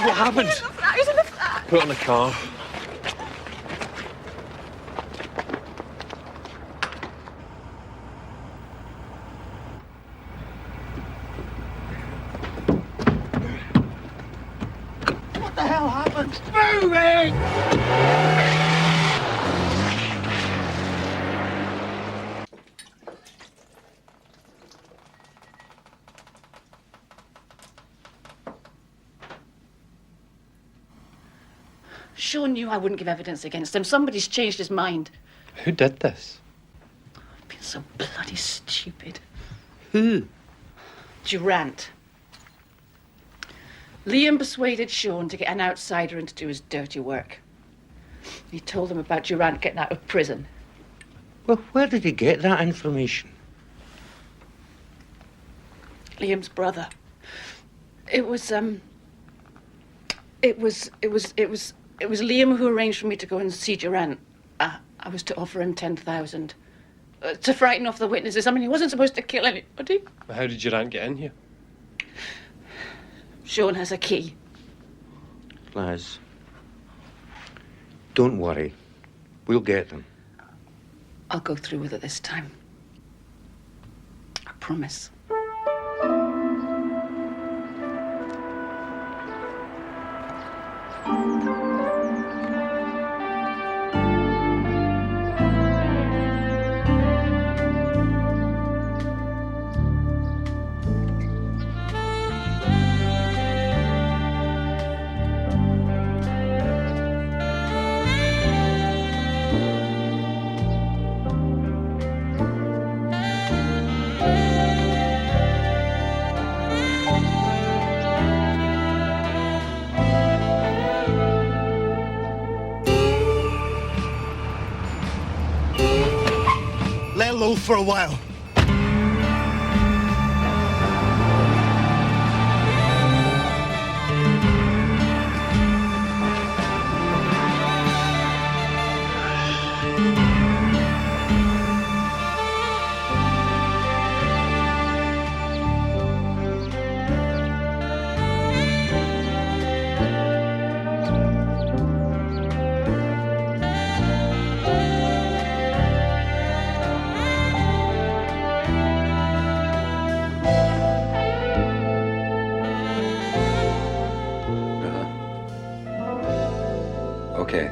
What happened?
He's in the flat.
Put on the car.
What the hell happened? Moving!
Sean knew I wouldn't give evidence against him. Somebody's changed his mind.
Who did this?
I've been so bloody stupid.
Who?
Durant. Liam persuaded Sean to get an outsider in to do his dirty work. He told him about Durant getting out of prison.
Well, where did he get that information?
Liam's brother. It was Liam who arranged for me to go and see Durant. I was to offer him 10,000 to frighten off the witnesses. I mean, he wasn't supposed to kill anybody.
How did Durant get in here?
Sean has a key.
Laz, don't worry. We'll get them.
I'll go through with it this time. I promise.
for a while.
Okay.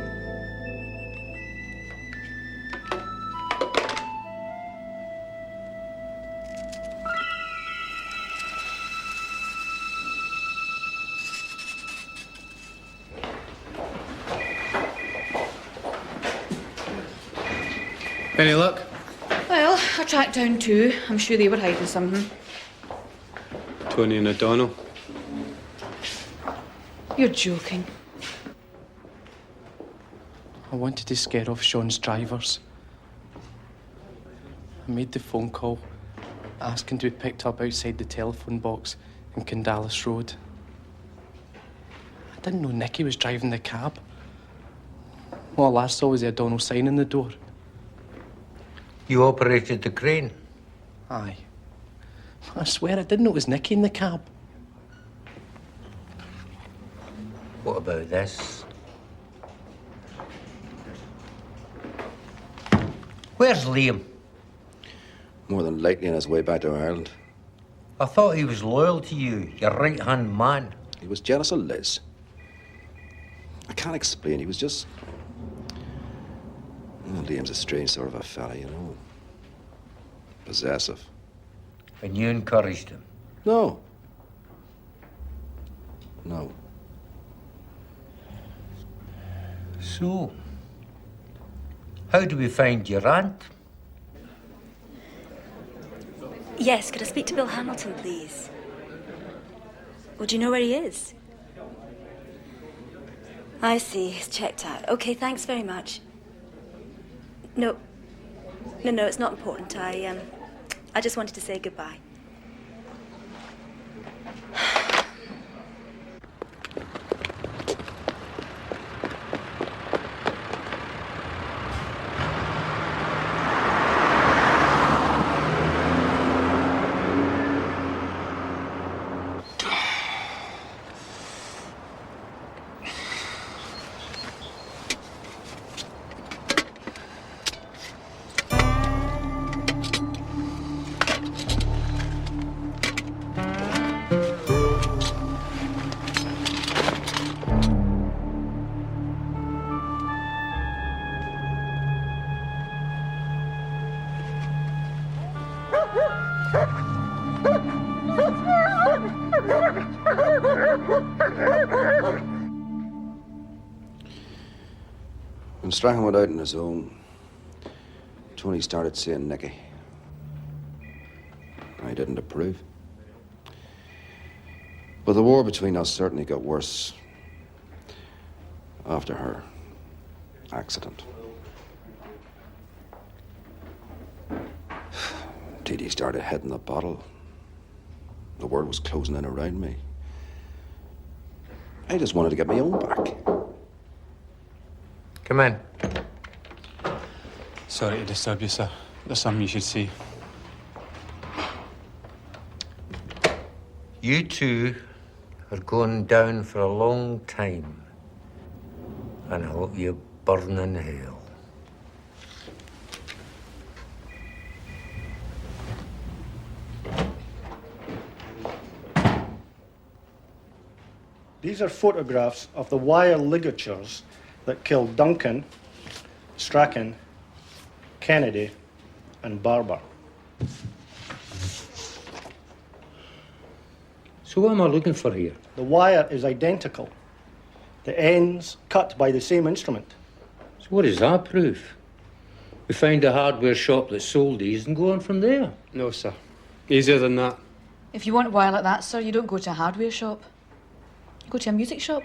Any luck?
Well, I tracked down two. I'm sure they were hiding something.
Tony and O'Donnell.
You're joking.
I wanted to scare off Sean's drivers. I made the phone call, asking to be picked up outside the telephone box in Candalis Road. I didn't know Nicky was driving the cab. All I saw was the O'Donnell sign in the door.
You operated the crane?
Aye. I swear I didn't know it was Nicky in the cab.
What about this? Where's Liam?
More than likely on his way back to Ireland.
I thought he was loyal to you, your right-hand man.
He was jealous of Liz. I can't explain. He was just... Well, Liam's a strange sort of a fella, you know. Possessive.
And you encouraged him?
No. No.
So, how do we find your aunt?
Yes, could I speak to Bill Hamilton, please? Well, do you know where he is? I see, he's checked out. Okay, thanks very much. No, it's not important. I just wanted to say goodbye.
When Strachan went out on his own, Tony started seeing Nicky. I didn't approve. But the war between us certainly got worse after her accident. TD started hitting the bottle. The world was closing in around me. I just wanted to get my own back.
Come in.
Sorry to disturb you, sir. There's something you should see.
You two are going down for a long time. And I hope you burn in hell.
These are photographs of the wire ligatures that killed Duncan, Strachan, Kennedy, and Barber.
So what am I looking for here?
The wire is identical. The ends cut by the same instrument.
So what does that prove? We find a hardware shop that sold these and go on from there.
No, sir. Easier than that.
If you want a wire like that, sir, you don't go to a hardware shop. You go to a music shop.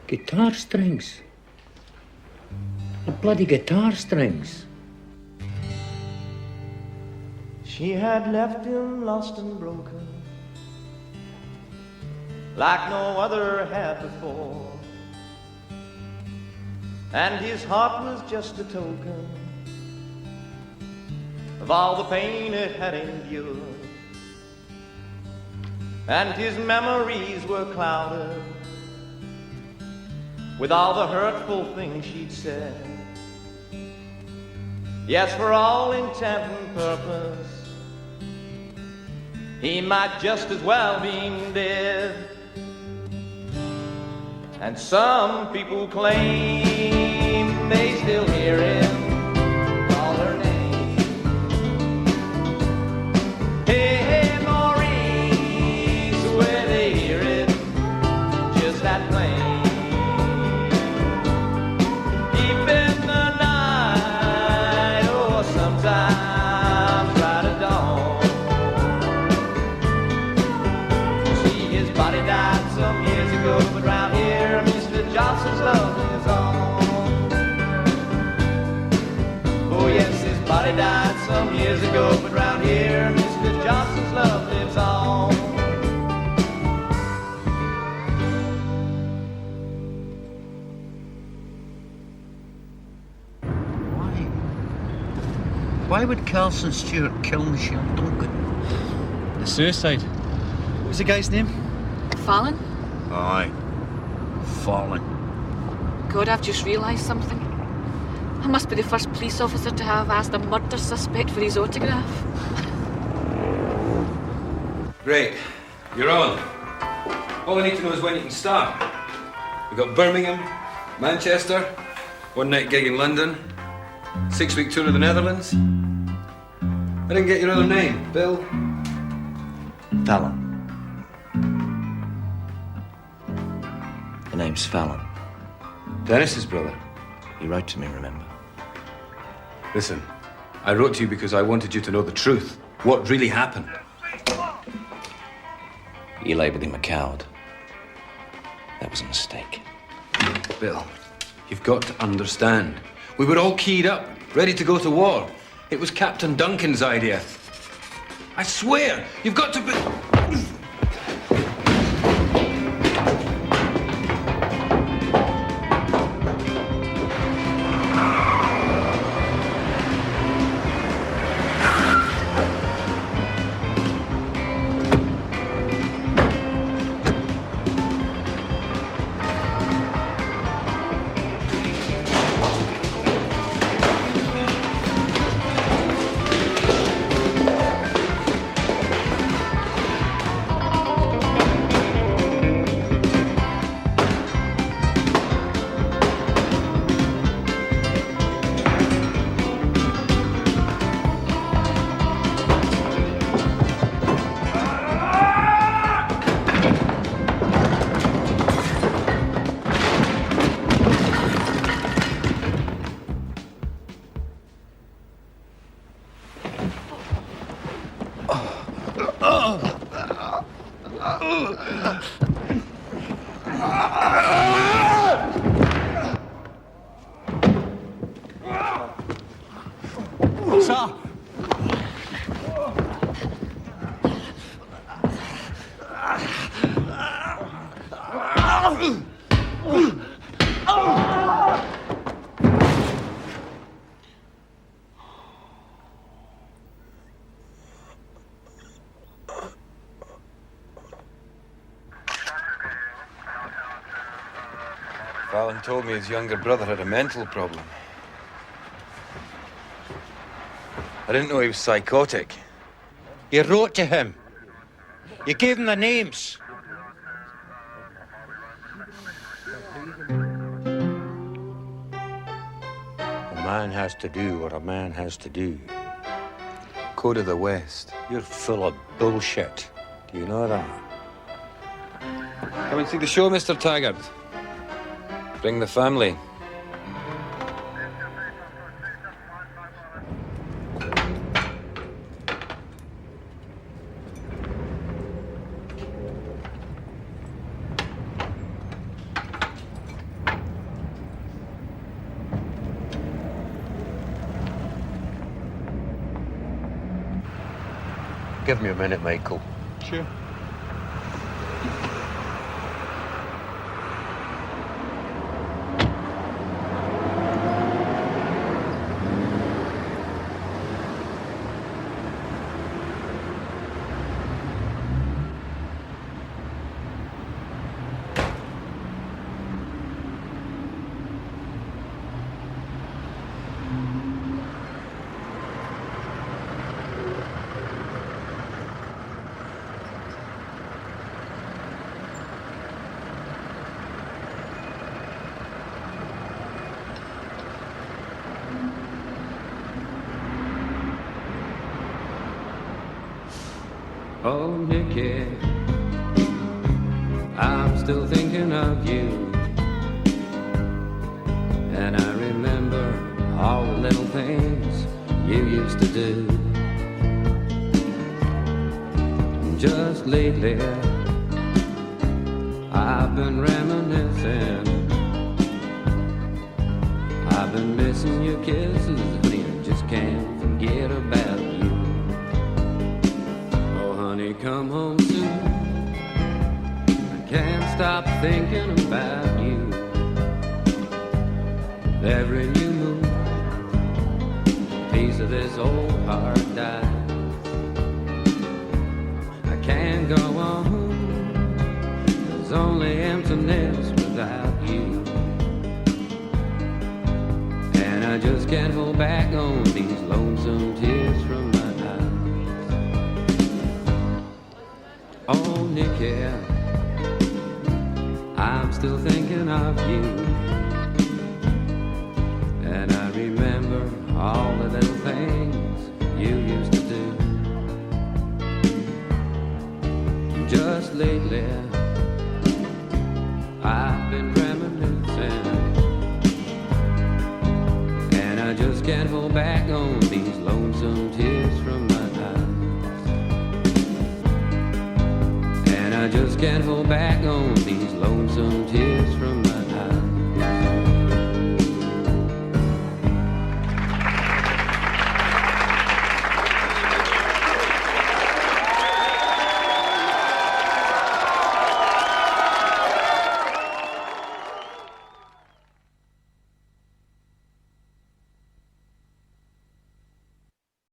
Guitar strings. The bloody guitar strings.
She had left him lost and broken, like no other had before. And his heart was just a token of all the pain it had endured. And his memories were clouded with all the hurtful things she'd said. Yes, for all intent and purpose, he might just as well been dead. And some people claim they still hear him call her name. Hey, hey, Maurice, where they hear it just that plain. Deep in the night, or sometimes right at dawn. See, his body died some years ago, but round here Johnson's love lives on. Oh yes, his body died some years ago, but round here Mr. Johnson's love lives on.
Why would Carlson Stewart kill Michelle Duncan?
The suicide. What was the guy's name?
Fallon?
Aye. Fallen.
God, I've just realised something. I must be the first police officer to have asked a murder suspect for his autograph.
Great. You're on. All I need to know is when you can start. We've got Birmingham, Manchester, one-night gig in London, 6-week tour of the Netherlands. I didn't get your other name. Bill?
Fallon. The name's Fallon.
Dennis's brother.
He wrote to me, remember?
Listen, I wrote to you because I wanted you to know the truth. What really happened.
You labelled him a coward. That was a mistake.
Bill, you've got to understand. We were all keyed up, ready to go to war. It was Captain Duncan's idea. I swear, you've got to be...
Sir!
Fallon told me his younger brother had a mental problem. I didn't know he was psychotic.
You wrote to him. You gave him the names. A man has to do what a man has to do.
Code of the West.
You're full of bullshit. Do you know that?
Come and see the show, Mr. Taggart. Bring the family.
Give me a minute, Michael.
Sure.
Oh, Nicky, I'm still thinking of you. And I remember all the little things you used to do. Just lately, I've been reminiscing. I've been missing your kisses, honey, I just can't forget about you. Honey, come home soon. I can't stop thinking about you. With every new move, a piece of this old heart dies. I can't go on. There's only emptiness without you. And I just can't hold back on these lonesome tears from my eyes. Oh, Nicky, I'm still thinking of you. And I remember all the little things you used to do. Just lately, I've been reminiscing. And I just can't hold back on these lonesome tears from my eyes. I just can't hold back on these lonesome tears from my